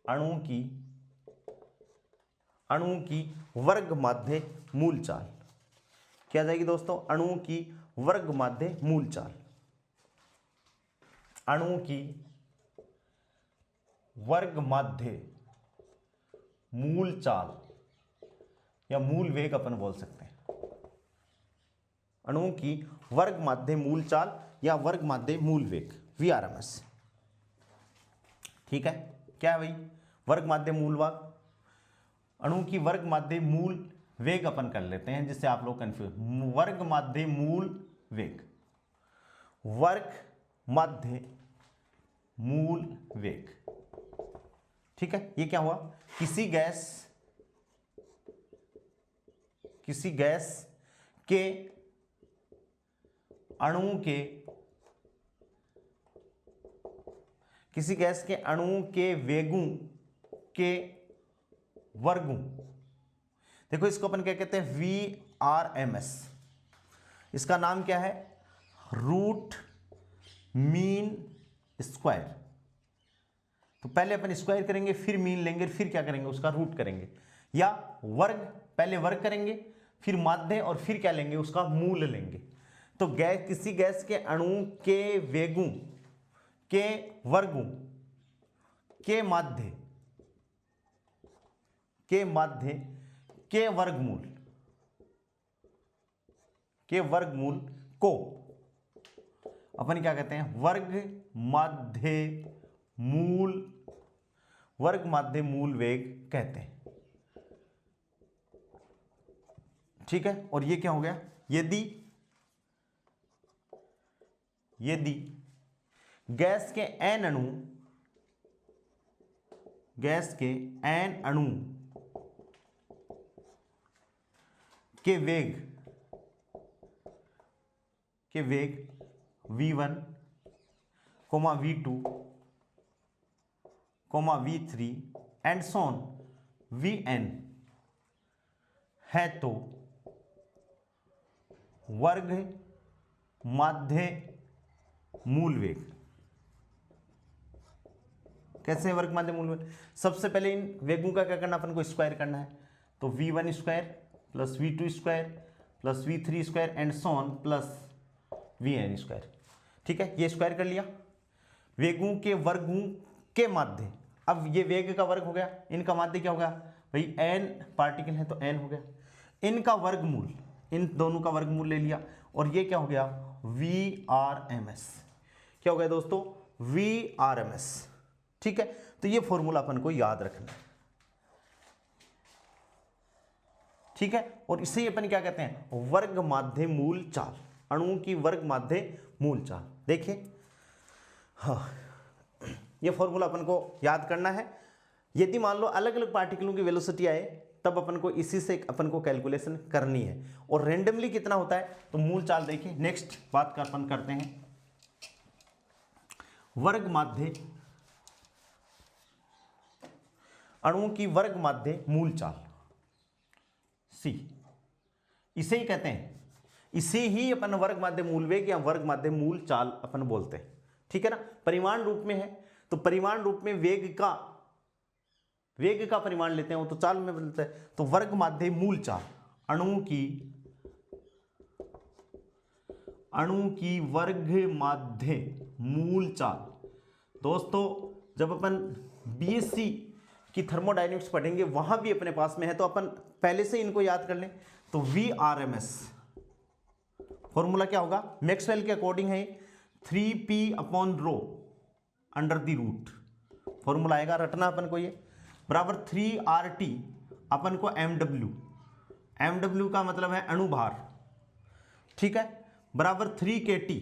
अणु की वर्ग माध्य मूल चाल क्या जाएगी दोस्तों, अणु की वर्ग माध्य मूल चाल, अणु की वर्ग माध्य मूल चाल या मूल वेग अपन बोल सकते हैं, अणु की वर्ग माध्य मूल चाल या वर्ग माध्य मूल वेग, VRMS, ठीक है। क्या है भाई, वर्ग माध्य मूल वेग, अणु की वर्ग माध्य मूल वेग अपन कर लेते हैं जिससे आप लोग कंफ्यूज, वर्ग माध्य मूल वेग, वर्ग माध्य मूल वेग, ठीक है। ये क्या हुआ, किसी गैस के अणु के, किसी गैस के अणु के वेगों के वर्गों, देखो इसको अपन क्या कहते हैं, VRMS, इसका नाम क्या है, रूट मीन स्क्वायर। तो पहले अपन स्क्वायर करेंगे, फिर मीन लेंगे, फिर क्या करेंगे, उसका रूट करेंगे, या वर्ग, पहले वर्ग करेंगे, फिर माध्य, और फिर क्या लेंगे, उसका मूल लेंगे। तो किसी गैस के अणु के वेगों के वर्गों के माध्य के वर्गमूल को अपन क्या कहते हैं, वर्ग माध्य मूल वेग कहते हैं, ठीक है। और ये क्या हो गया, यदि गैस के n अणु के वेग V1, V2, V3 and so on Vn है, तो वर्ग माध्य मूल वेग, कैसे वर्ग माध्य मूल वेग, सबसे पहले इन वेगों का क्या करना, अपन को स्क्वायर करना है, तो V1 square plus V2 square plus V3 square and so on plus Vn square, ठीक है। ये स्क्वायर कर लिया, वेगों के वर्गों के माध्य, अब ये वेग का वर्ग हो गया, इनका माध्य क्या होगा भाई, n पार्टिकल है तो n हो गया, इनका वर्गमूल, इन दोनों का वर्गमूल ले लिया, और ये क्या हो गया, VRMS, क्या हो गया दोस्तों, VRMS, ठीक है। तो ये फॉर्मूला अपन को याद रखना है, ठीक है। और इसे अपन क्या कहते हैं, वर्ग माध्य मूल चाल, अणु की वर्ग माध्य मूल चाल। देखिए हाँ, ये फॉर्मूला अपन को याद करना है। यदि मान लो अलग अलग पार्टिकलों की वेलोसिटी आए, तब अपन को इसी से अपन को कैलकुलेशन करनी है, और रेंडमली कितना होता है, तो मूल चाल देखिए। नेक्स्ट बात का अपन करते हैं वर्ग माध्य, अणु की वर्ग माध्य मूल चाल, C, इसे ही कहते हैं, इसे ही अपन वर्ग माध्य मूल वेग या वर्ग माध्य मूल चाल अपन बोलते हैं, ठीक है ना। परिमाण रूप में है, तो परिमाण रूप में वेग का परिमाण लेते हैं, वो तो चाल में बदलता है, तो वर्ग माध्य मूल चाल, अणु की वर्ग माध्य मूल चाल। दोस्तों जब अपन BSc कि थर्मोडायनेमिक्स पढ़ेंगे वहां भी अपने पास में है, तो अपन पहले से इनको याद कर लें। तो VRMS फॉर्मूला क्या होगा, मैक्सवेल के अकॉर्डिंग है 3p/ρ under the root, formula आएगा, रटना अपन को ये, बराबर 3RT अपन को MW का मतलब है अणुभार, ठीक है, बराबर 3kT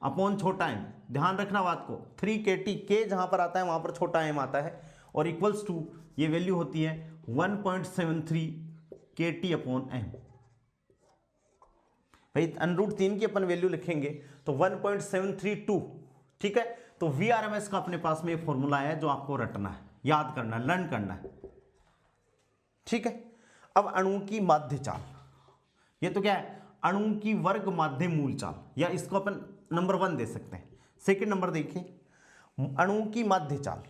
अपॉन छोटा m, ध्यान रखना बात को, 3kT, के जहां पर आता है वहां पर छोटा m आता है, और इक्वल्स टू ये वैल्यू होती है 1.73 kT/m। भाई √3 की अपन वैल्यू लिखेंगे तो 1.732, ठीक है। तो VRMS का अपने पास में फॉर्मूला है जो आपको रटना है, याद करना है, लर्न करना है, ठीक है। अब अणु की माध्य चाल, ये तो क्या है, अणु की वर्ग माध्य मूल चाल, या इसको अपन नंबर 1 दे सकते हैं। सेकंड नंबर देखिए, अणु की माध्य चाल,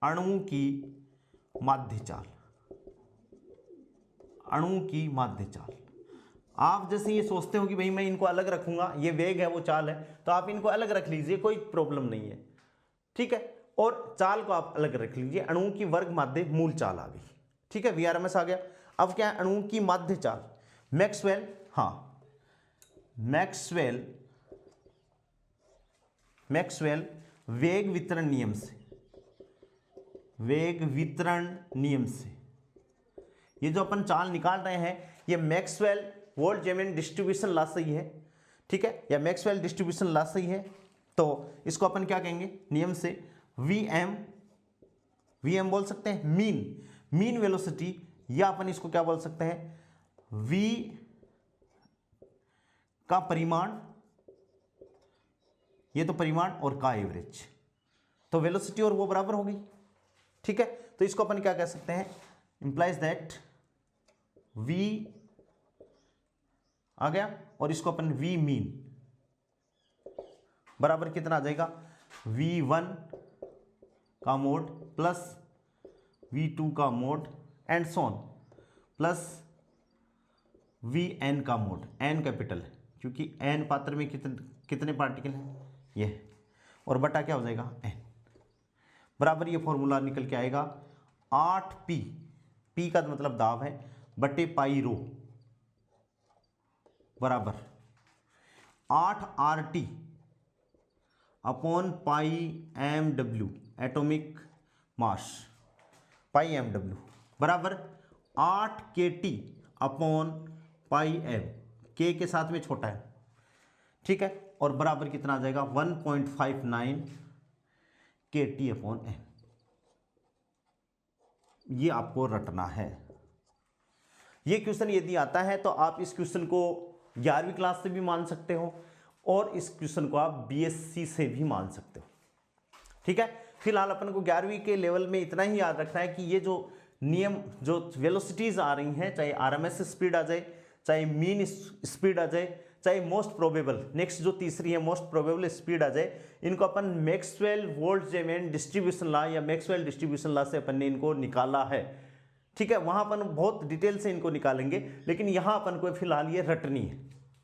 अणु की माध्य चाल, अणु की माध्य चाल। आप जैसे ये सोचते हो कि भाई मैं इनको अलग रखूंगा, ये वेग है वो चाल है, तो आप इनको अलग रख लीजिए, कोई प्रॉब्लम नहीं है, ठीक है। और चाल को आप अलग रख लीजिए, अणु की वर्ग माध्य मूल चाल आ गई, ठीक है, VRMS आ गया। अब क्या है, अणु की माध्य चाल, मैक्सवेल, हाँ मैक्सवेल वेग वितरण नियम से, वेग वितरण नियम से ये जो अपन चाल निकाल रहे हैं, ये मैक्सवेल बोल्ट्जमैन डिस्ट्रीब्यूशन लॉ से ही है, ठीक है, या मैक्सवेल डिस्ट्रीब्यूशन लॉ से ही है। तो इसको अपन क्या कहेंगे नियम से, वीएम बोल सकते हैं, मीन वेलोसिटी, या अपन इसको क्या बोल सकते हैं, v का परिमाण, ये तो परिमाण, और का एवरेज, तो वेलोसिटी और वो बराबर हो गई, ठीक है। तो इसको अपन क्या कह सकते हैं, इंप्लाइज दैट v आ गया, और इसको अपन v मीन बराबर कितना आ जाएगा, v1 का मोड प्लस v2 का mode and Son plus vn का मोड, n कैपिटल है क्योंकि n पात्र में कितने पार्टिकल हैं, ये, और बटा क्या हो जाएगा n, बराबर ये फॉर्मूला निकल के आएगा 8p, p का मतलब दाब है, बटे पाई रो, बराबर 8RT upon pi mw, atomic mass, pi mw, बराबर 8kT upon pi m, k के साथ में छोटा है, ठीक है, और बराबर कितना आ जाएगा 1.59 kT/m। ये आपको रटना है। ये क्वेश्चन यदि आता है तो आप इस क्वेश्चन को 11वीं क्लास से भी मान सकते हो, और इस क्वेश्चन को आप BSc से भी मान सकते हो, ठीक है। फिलहाल अपन को 11वीं के लेवल में इतना ही याद रखना है कि ये जो नियम, जो वेलोसिटीज आ रही हैं, चाहे RMS स्पीड आ जाए, चाहे मीन स्पीड आ जाए, चाहे मोस्ट प्रोबेबल, नेक्स्ट जो तीसरी है मोस्ट प्रोबेबल स्पीड आ जाए, इनको अपन मैक्सवेल बोल्ट्जमैन डिस्ट्रीब्यूशन लॉ या मैक्सवेल डिस्ट्रीब्यूशन लॉ से अपन ने इनको निकाला है, ठीक है। वहां अपन बहुत डिटेल से इनको निकालेंगे, लेकिन यहां अपन को फिलहाल ये रटनी है,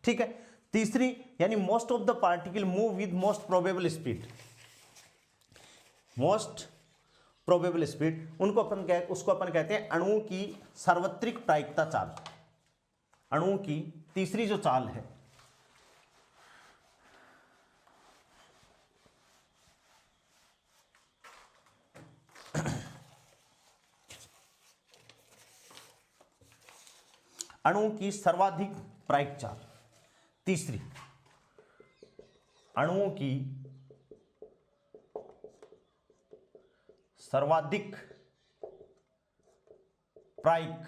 ठीक है। तीसरी यानी most of the particle move with most probable speed, most probable speed, उसको अपन कहते हैं अणु की सार्वत्रिक प्रायिकता चाल। अणु की तीसरी जो चाल है, अणु की सर्वाधिक प्रायिक चाल, तीसरी अणुओं की सर्वाधिक प्रायिक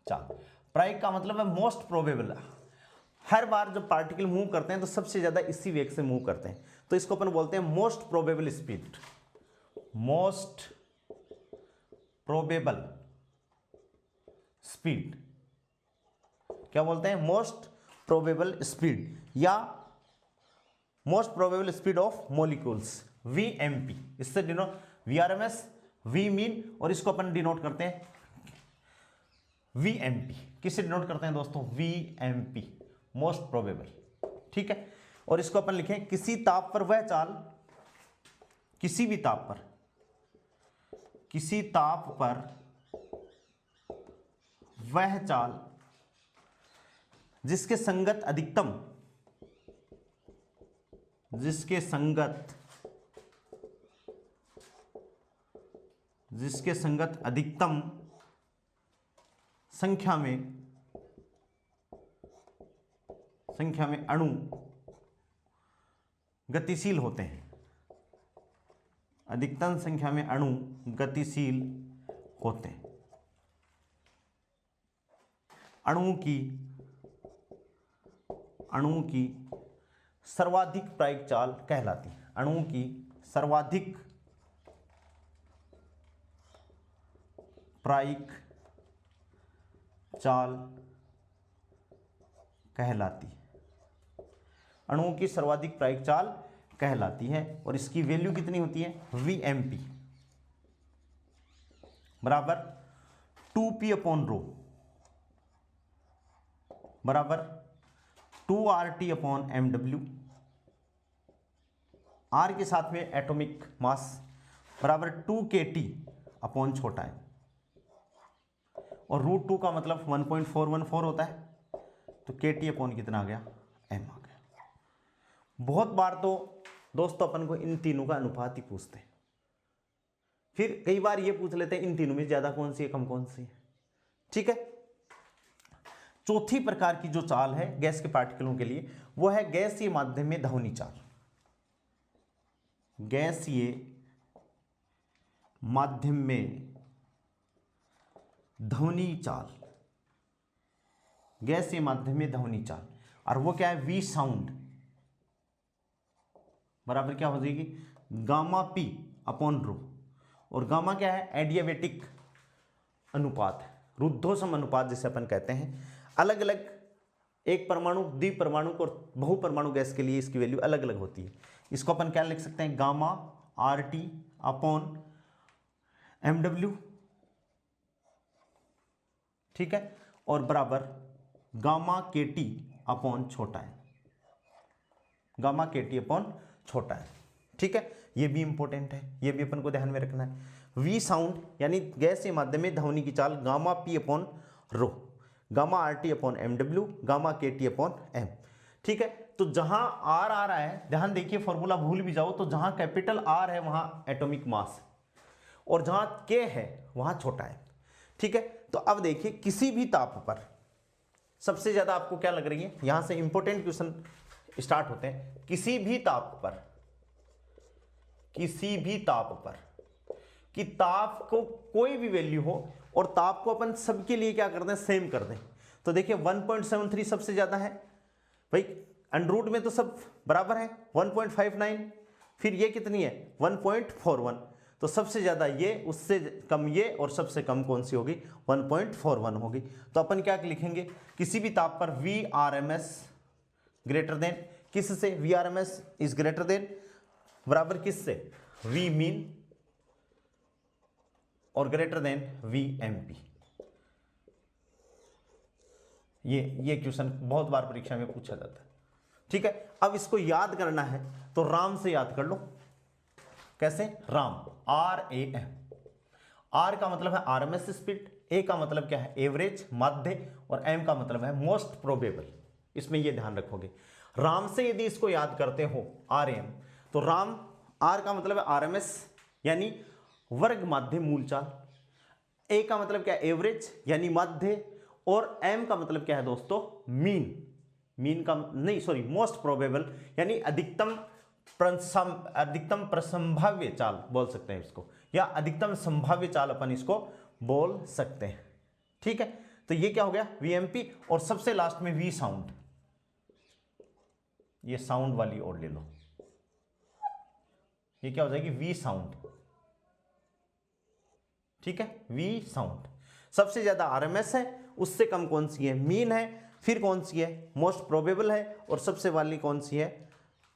चाल, प्रायिक का मतलब है मोस्ट प्रोबेबल। हर बार जब पार्टिकल मूव करते हैं तो सबसे ज्यादा इसी वेग से मूव करते हैं, तो इसको अपन बोलते हैं most probable speed, most probable speed, क्या बोलते हैं, मोस्ट प्रोबेबल स्पीड, या most probable speed of molecules, VMP। इससे डिनोट VRMS, V मीन, और इसको अपन डिनोट करते हैं VMP। किससे डिनोट करते हैं दोस्तों, VMP, मोस्ट प्रोबेबल, ठीक है। और इसको अपन लिखें किसी ताप पर वह चाल, किसी भी ताप पर किसी ताप पर वह चाल जिसके संगत अधिकतम संख्या में अणु गतिशील होते हैं, अधिकतम संख्या में अणु गतिशील होते हैं, अणुओं की सर्वाधिक प्रायिक चाल कहलाती है, अणुओं की सर्वाधिक प्रायिक चाल कहलाती है, अणुओं की सर्वाधिक प्रायिक चाल कहलाती है। और इसकी वैल्यू कितनी होती है, VMP बराबर 2p/ρ बराबर 2RT/mW, R के साथ में एटॉमिक मास बराबर 2kT/ छोटा है, और √2 का मतलब 1.414 होता है, तो kT/ कितना आ गया, m आ गया। बहुत बार तो दोस्तों अपन को इन तीनों का अनुपात ही पूछते हैं, फिर कई बार ये पूछ लेते हैं इन तीनों में ज्यादा कौन सी है, कम कौन सी है। ठीक है, चौथी प्रकार की जो चाल है गैस के पार्टिकलों के लिए, वो है गैसीय माध्यम में ध्वनि चाल। गैसीय माध्यम में ध्वनि चाल, गैसीय माध्यम में ध्वनि चाल, और वो क्या है, V साउंड बराबर क्या हो जाएगी, γp/ρ, और गामा क्या है, एडियाबेटिक अनुपात है, रुद्धोष्म अनुपात जिसे अपन कहते हैं। अलग अलग एक परमाणु, द्विपरमाणु और बहुपरमाणु गैस के लिए इसकी वैल्यू अलग अलग होती है। इसको अपन क्या लिख सकते हैं, γRT/mW, ठीक है, और बराबर γkT/ छोटा है, γkT/ छोटा है। ठीक है, ये भी इंपॉर्टेंट है, ये भी अपन को ध्यान में रखना है। V साउंड यानी गैसीय माध्यम में ध्वनि की चाल γp/ρ, γRT/mW, γkT/m। ठीक है, तो जहां R आ रहा है, ध्यान देखिए फॉर्मूला भूल भी जाओ तो जहां कैपिटल R है वहां एटॉमिक मास है, और जहां K है वहां छोटा है। ठीक है, तो अब देखिए किसी भी ताप पर सबसे ज्यादा आपको क्या लग रही है, यहां से इंपॉर्टेंट क्वेश्चन स्टार्ट होते हैं। किसी भी ताप पर कि ताप को कोई भी वैल्यू हो और ताप को अपन सबके लिए क्या कर दें, सेम कर दें। तो देखिए 1.73 सबसे ज्यादा है भाई, अंडर में तो सब बराबर है, 1.59, फिर ये कितनी है 1.41, तो सबसे ज्यादा ये, उससे कम ये, और सबसे कम कौन सी होगी 1.41 होगी। तो अपन क्या लिखेंगे, किसी भी ताप पर VRMS ग्रेटर देन किससे, VRMS इज ग्रेटर देन बराबर किससे, V मीन और ग्रेटर देन VMP। ये क्वेश्चन बहुत बार परीक्षा में पूछा जाता है। ठीक है, अब इसको याद करना है तो राम से याद कर लो। कैसे, राम, RAM, R का मतलब है RMS स्पीड, A का मतलब क्या है, एवरेज माध्य, और M का मतलब है मोस्ट प्रोबेबल। इसमें ये ध्यान रखोगे, राम से यदि इसको याद करते हो RM, तो राम, R का मतलब है RMS यानी वर्ग माध्य मूल चाल, A का मतलब क्या है, एवरेज यानी माध्य, और M का मतलब क्या है दोस्तों, मोस्ट प्रोबेबल यानी अधिकतम प्रसंभाव्य चाल बोल सकते हैं इसको, या अधिकतम संभाव्य चाल अपन इसको बोल सकते हैं। ठीक है, तो ये क्या हो गया VMP, और सबसे लास्ट में V साउंड, ये साउंड वाली और ले लो, ये क्या हो जाएगी V साउंड। ठीक है, V साउंड सबसे ज्यादा RMS है, उससे कम कौन सी है, मीन है, फिर कौन सी है, मोस्ट प्रोबेबल है, और सबसे वाली कौन सी है,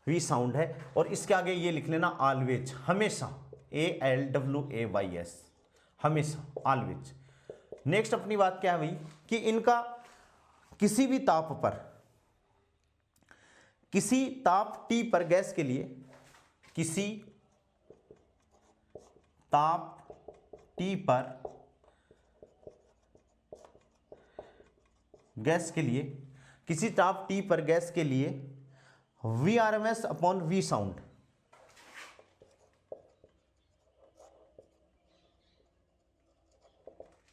V साउंड है। और इसके आगे ये लिख लेना ऑलवेज, हमेशा, ALWAYS, हमेशा, ऑलवेज। नेक्स्ट अपनी बात क्या है भाई, कि इनका किसी भी ताप पर, किसी ताप T पर गैस के लिए, किसी ताप टी पर गैस के लिए, किसी ताप टी पर गैस के लिए Vrms अपॉन V साउंड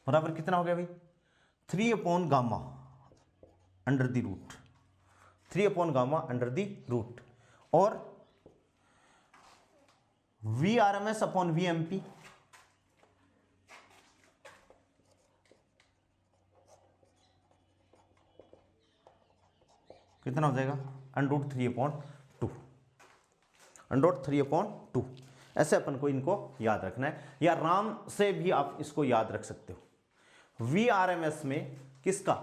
बराबर कितना हो गया भाई 3 upon gamma under the root, 3 upon gamma under the root, और Vrms अपॉन Vmp कितना हो जाएगा √3/2, √3/2। ऐसे अपन को इनको याद रखना है, या राम से भी आप इसको याद रख सकते हो। Vrms में किसका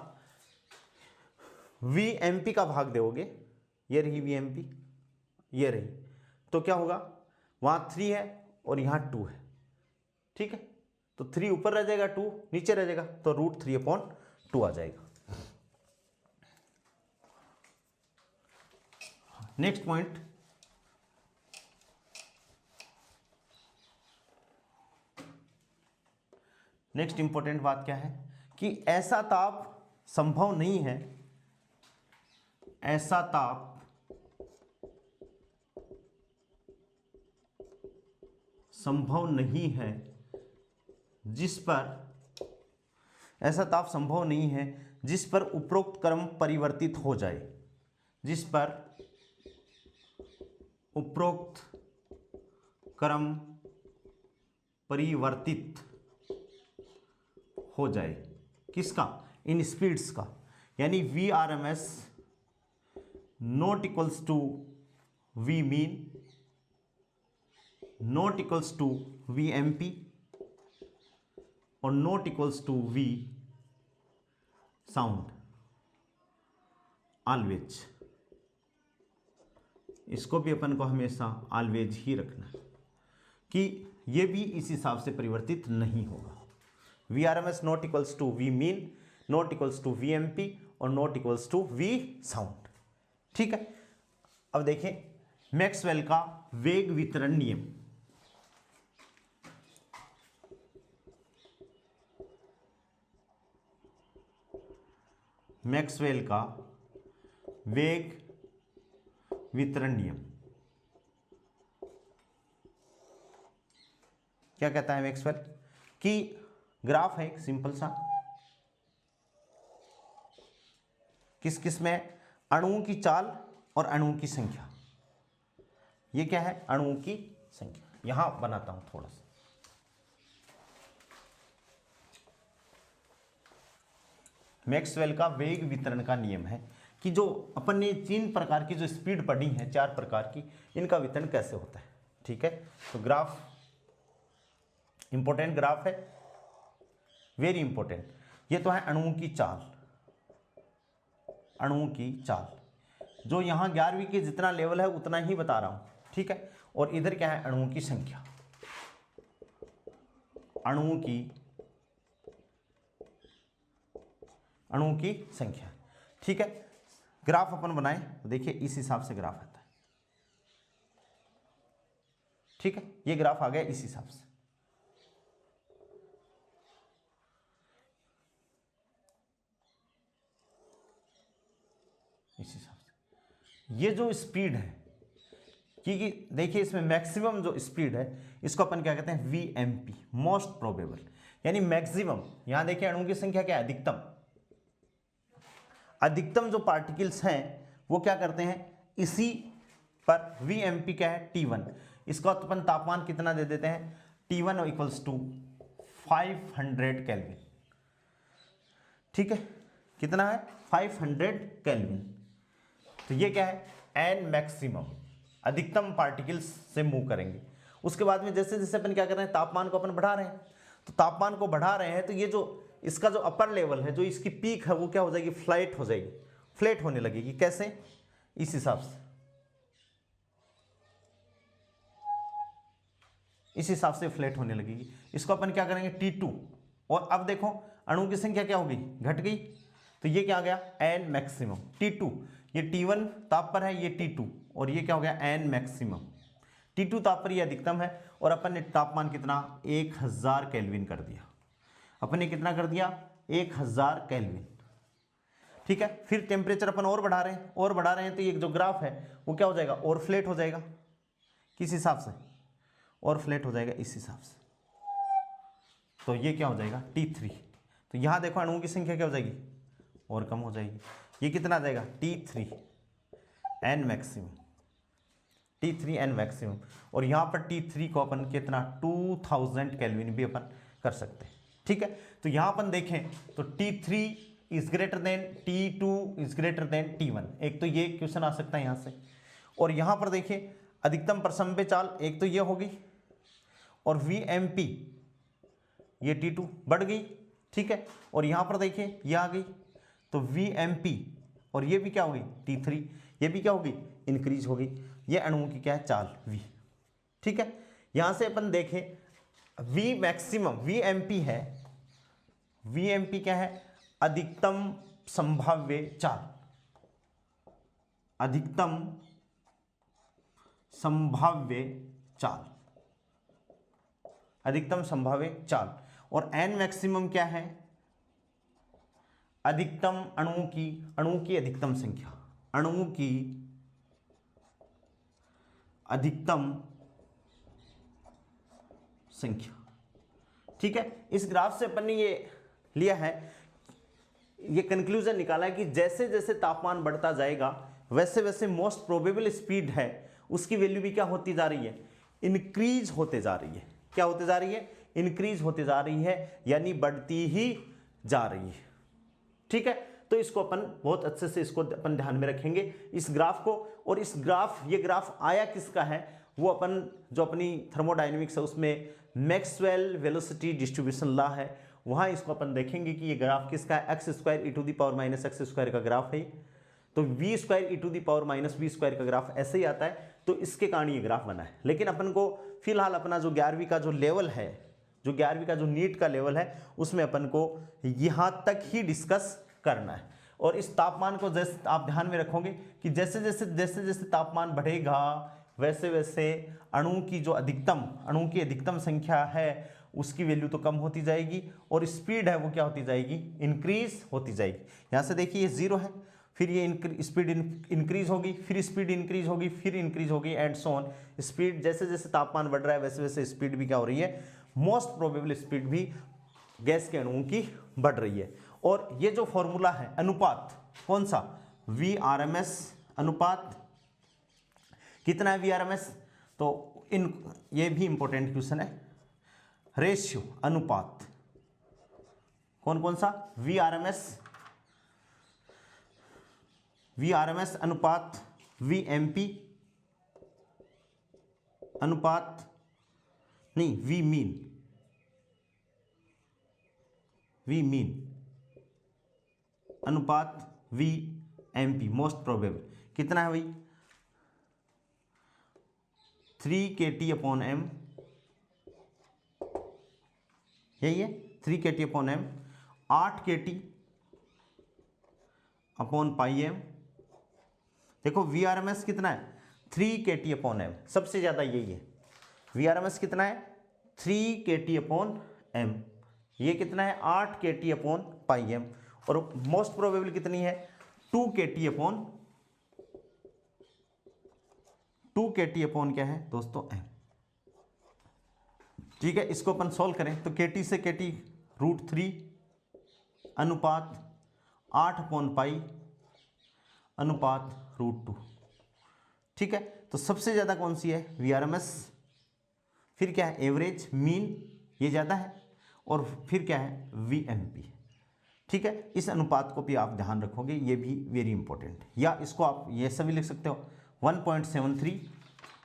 Vmp का भाग दोगे, ये रही Vmp, ये रही, तो क्या होगा वहां 3 है और यहां 2 है, ठीक है, तो 3 ऊपर रह जाएगा, 2 नीचे रह जाएगा, तो √3/2 आ जाएगा। नेक्स्ट पॉइंट, नेक्स्ट इंपॉर्टेंट बात क्या है कि ऐसा ताप संभव नहीं है, ऐसा ताप संभव नहीं है जिस पर, ऐसा ताप संभव नहीं है जिस पर उपरोक्त क्रम परिवर्तित हो जाए, जिस पर उपरोक्त क्रम परिवर्तित हो जाए, किसका, इन स्पीड्स का, यानी Vrms not equals to V mean, not equals to Vmp और not equals to V sound always. इसको भी अपन को हमेशा ऑलवेज ही रखना है कि ये भी इस हिसाब से परिवर्तित नहीं होगा। Vrms not equals to V mean, not equals to Vmp और not equals to V sound, ठीक है। अब देखें मैक्सवेल का वेग वितरण नियम, मैक्सवेल का वेग वितरण नियम क्या कहता है मैक्सवेल कि ग्राफ है एक सिंपल सा, किस किस में, अणुओं की चाल और अणुओं की संख्या। ये क्या है, अणुओं की संख्या। यहां बनाता हूं थोड़ा सा, मैक्सवेल का वेग वितरण का नियम है कि जो अपन ने 3 प्रकार की जो स्पीड पढ़ी है, 4 प्रकार की, इनका वितरण कैसे होता है, ठीक है। तो ग्राफ इंपॉर्टेंट ग्राफ है, वेरी इंपॉर्टेंट। ये तो है अणुओं की चाल, अणुओं की चाल, जो यहां 11वीं के जितना लेवल है उतना ही बता रहा हूं, ठीक है। और इधर क्या है, अणुओं की संख्या, अणुओं की संख्या, ठीक है। ग्राफ अपन बनाए तो देखिए इस हिसाब से ग्राफ आता है, ठीक है। ये ग्राफ आ गया इस हिसाब से, इस हिसाब से। ये जो स्पीड है, क्योंकि देखिए इसमें मैक्सिमम जो स्पीड है इसको अपन क्या कहते हैं, Vmp, मोस्ट प्रोबेबल, यानी मैक्सिमम। यहां देखिए अणुओं की संख्या क्या है, अधिकतम। अधिकतम जो पार्टिकल्स हैं वो क्या करते हैं, इसी पर Vmp क्या है, T1, इसका अपन तापमान कितना दे देते हैं, T1 इक्वल्स टू 500 केल्विन, ठीक है। कितना है, 500 केल्विन। तो ये क्या है, एन मैक्सिमम, अधिकतम पार्टिकल्स से मूव करेंगे। उसके बाद में जैसे जैसे अपन क्या कर रहे हैं, तापमान को अपन बढ़ा रहे हैं, तो तापमान को बढ़ा रहे हैं तो ये जो इसका जो अपर लेवल है, जो इसकी पीक है, वो क्या हो जाएगी, फ्लैट हो जाएगी, फ्लैट होने लगेगी। कैसे, इस हिसाब से, इस हिसाब से फ्लैट होने लगेगी। इसको अपन क्या करेंगे, T2। और अब देखो अणु की संख्या क्या हो गई, घट गई, तो ये क्या आ गया, एन मैक्सिमम T2। ये T1 ताप पर है, ये T2, और ये क्या हो गया, एन मैक्सिमम। T2 ताप पर ये अधिकतम है और अपन ने तापमान कितना 1000 केल्विन कर दिया। अपन ने कितना कर दिया 1000 केल्विन। ठीक है, फिर टेम्परेचर अपन और बढ़ा रहे हैं तो ये जो ग्राफ है वो क्या हो जाएगा और फ्लैट हो जाएगा। किस हिसाब से और फ्लैट हो जाएगा इस हिसाब से। तो ये क्या हो जाएगा T3। तो यहां देखो अणुओं की संख्या क्या हो जाएगी और कम हो जाएगी। ये कितना आ जाएगा T3 N maximum, T3 N maximum. और यहां पर T3 को अपन कितना 2000 केल्विन भी अपन कर सकते हैं। ठीक है, तो यहां अपन देखें तो T3 is greater than T2 is greater than T1। एक तो ये क्वेश्चन आ सकता है यहां से। और यहां पर देखिए अधिकतम प्रसंपे चाल एक तो ये होगी और VMP ये T2 बढ़ गई। ठीक है, और यहां पर देखिए ये आ गई तो VMP और ये भी क्या होगी T3, ये भी क्या होगी इंक्रीज होगी। ये अणुओं की क्या है चाल V। ठीक है, यहां से अपन देखें V मैक्सिमम VMP है, VMP क्या है अधिकतम संभाव्य चाल, अधिकतम संभाव्य चाल, अधिकतम संभाव्य चाल। और N मैक्सिमम क्या है अधिकतम अणुओं की अधिकतम संख्या, अणुओं की अधिकतम संख्या। ठीक है, इस ग्राफ से अपन ने ये लिया है, ये कंक्लूजन निकाला है कि जैसे जैसे तापमान बढ़ता जाएगा वैसे वैसे मोस्ट प्रोबेबल स्पीड है उसकी वैल्यू भी क्या होती जा रही है इंक्रीज होते जा रही है। क्या होते जा रही है इंक्रीज होते जा रही है, यानी बढ़ती ही जा रही है। ठीक है, तो इसको अपन बहुत अच्छे से इसको अपन ध्यान में रखेंगे इस ग्राफ को। और इस ग्राफ ये ग्राफ आया किसका है वो अपन जो अपनी थर्मोडायनेमिक्स है उसमें मैक्सवेल वेलोसिटी डिस्ट्रीब्यूशन लॉ है वहां इसको अपन देखेंगे कि ये ग्राफ किसका है x square e to the power minus X square का ग्राफ है। तो v square e to the power minus V square का ग्राफ ऐसे ही आता है, तो इसके कारण ये ग्राफ बना है। लेकिन अपन को फिलहाल अपना जो 11वीं का जो लेवल है, जो 11वीं का जो नीट का लेवल है उसमें अपन को यहाँ तक ही डिस्कस करना है। और इस तापमान को जैसे आप ध्यान में रखोगे कि जैसे जैसे तापमान बढ़ेगा वैसे वैसे अणु की अधिकतम संख्या है उसकी वैल्यू तो कम होती जाएगी और स्पीड है वो क्या होती जाएगी इंक्रीज होती जाएगी। यहाँ से देखिए ये 0 है, फिर ये स्पीड इंक्रीज होगी, फिर स्पीड इंक्रीज होगी, फिर इंक्रीज होगी एंड सो ऑन। स्पीड जैसे जैसे तापमान बढ़ रहा है वैसे वैसे स्पीड भी क्या हो रही है मोस्ट प्रोबेबल स्पीड भी गैस के अणुओं की बढ़ रही है। और ये जो फॉर्मूला है अनुपात कौन सा VRMS अनुपात कितना है VRMS, तो ये भी इंपॉर्टेंट क्वेश्चन है। रेशियो अनुपात कौन कौन सा VRMS अनुपात VMP अनुपात नहीं V मीन अनुपात VMP मोस्ट प्रोबेबल कितना है भाई 3 kT/m, यही है 3 kT/m 8 kT/m। देखो VRMS कितना है 3 kT/m, सबसे ज्यादा यही है। VRMS कितना है 3 kT/m, ये कितना है 8 kT/m और मोस्ट प्रोबेबल कितनी है 2 kT/m क्या है दोस्तों m। ठीक है, इसको अपन सोल्व करें तो KT से KT √3 अनुपात 8/π अनुपात √2। ठीक है, तो सबसे ज्यादा कौन सी है VRMS, फिर क्या है एवरेज मीन ये ज्यादा है और फिर क्या है VMP। ठीक है, इस अनुपात को भी आप ध्यान रखोगे, ये भी वेरी इंपॉर्टेंट। या इसको आप ये सभी लिख सकते हो 1.73,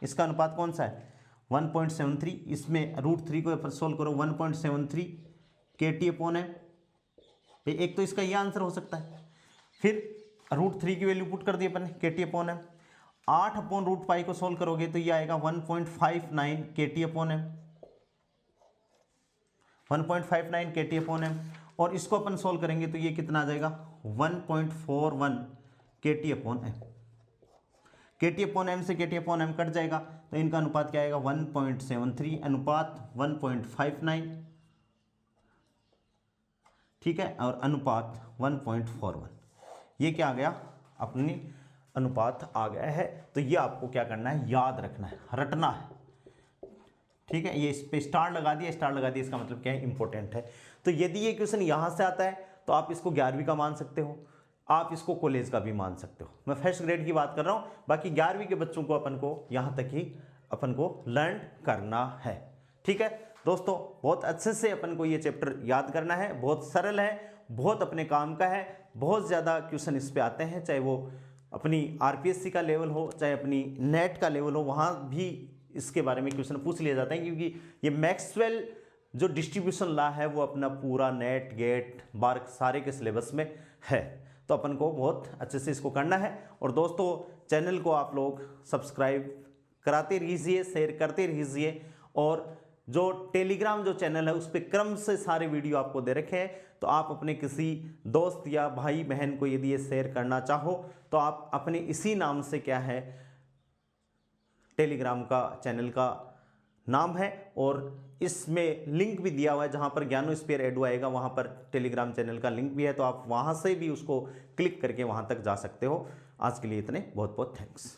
इसका अनुपात कौन सा है 1.73, इसमें √3 को अपन सोल्व करो 1.73 kT/m। एक तो इसका ये आंसर हो सकता है, फिर √3 की वैल्यू पुट कर दी अपन kT/m, 8/√π को सोल्व करोगे तो ये आएगा 1.59 kT/m, 1.59 kT/m। और इसको अपन सोल्व करेंगे तो ये कितना आ जाएगा 1.41 kT/m। KT/m से KT/m कट जाएगा तो इनका अनुपात क्या आएगा 1.73 अनुपात 1.59, ठीक है, और अनुपात 1.41। ये क्या आ गया, अपनी अनुपात आ गया है। तो ये आपको क्या करना है, याद रखना है, रटना है, ठीक है। ये इस पे स्टार लगा दिया, स्टार लगा दिया, इसका मतलब क्या है, इंपॉर्टेंट है। तो यदि ये क्वेश्चन यहां से आता है तो आप इसको 11वीं का मान सकते हो, आप इसको कॉलेज का भी मान सकते हो। मैं फर्स्ट ग्रेड की बात कर रहा हूं, बाकी 11वीं के बच्चों को अपन को यहां तक ही अपन को लर्न करना है, ठीक है दोस्तों। बहुत अच्छे से अपन को ये चैप्टर याद करना है, बहुत सरल है, बहुत अपने काम का है, बहुत ज़्यादा क्वेश्चन इस पे आते हैं, चाहे वो अपनी RPSC का लेवल हो, चाहे अपनी नेट का लेवल हो, वहाँ भी इसके बारे में क्वेश्चन पूछ लिए जाते हैं, क्योंकि ये मैक्सवेल जो डिस्ट्रीब्यूशन लॉ है वो अपना पूरा नेट गेट बार्क सारे के सिलेबस में है। तो अपन को बहुत अच्छे से इसको करना है। और दोस्तों चैनल को आप लोग सब्सक्राइब कराते रहिए, शेयर करते रहिए, और जो टेलीग्राम जो चैनल है उस पर क्रम से सारे वीडियो आपको दे रखे हैं। तो आप अपने किसी दोस्त या भाई बहन को यदि ये शेयर करना चाहो तो आप अपने इसी नाम से, क्या है, टेलीग्राम का चैनल का नाम है, और इसमें लिंक भी दिया हुआ है, जहां पर ज्ञानोस्फीयर एडू आएगा वहां पर टेलीग्राम चैनल का लिंक भी है, तो आप वहां से भी उसको क्लिक करके वहां तक जा सकते हो। आज के लिए इतने, बहुत बहुत थैंक्स।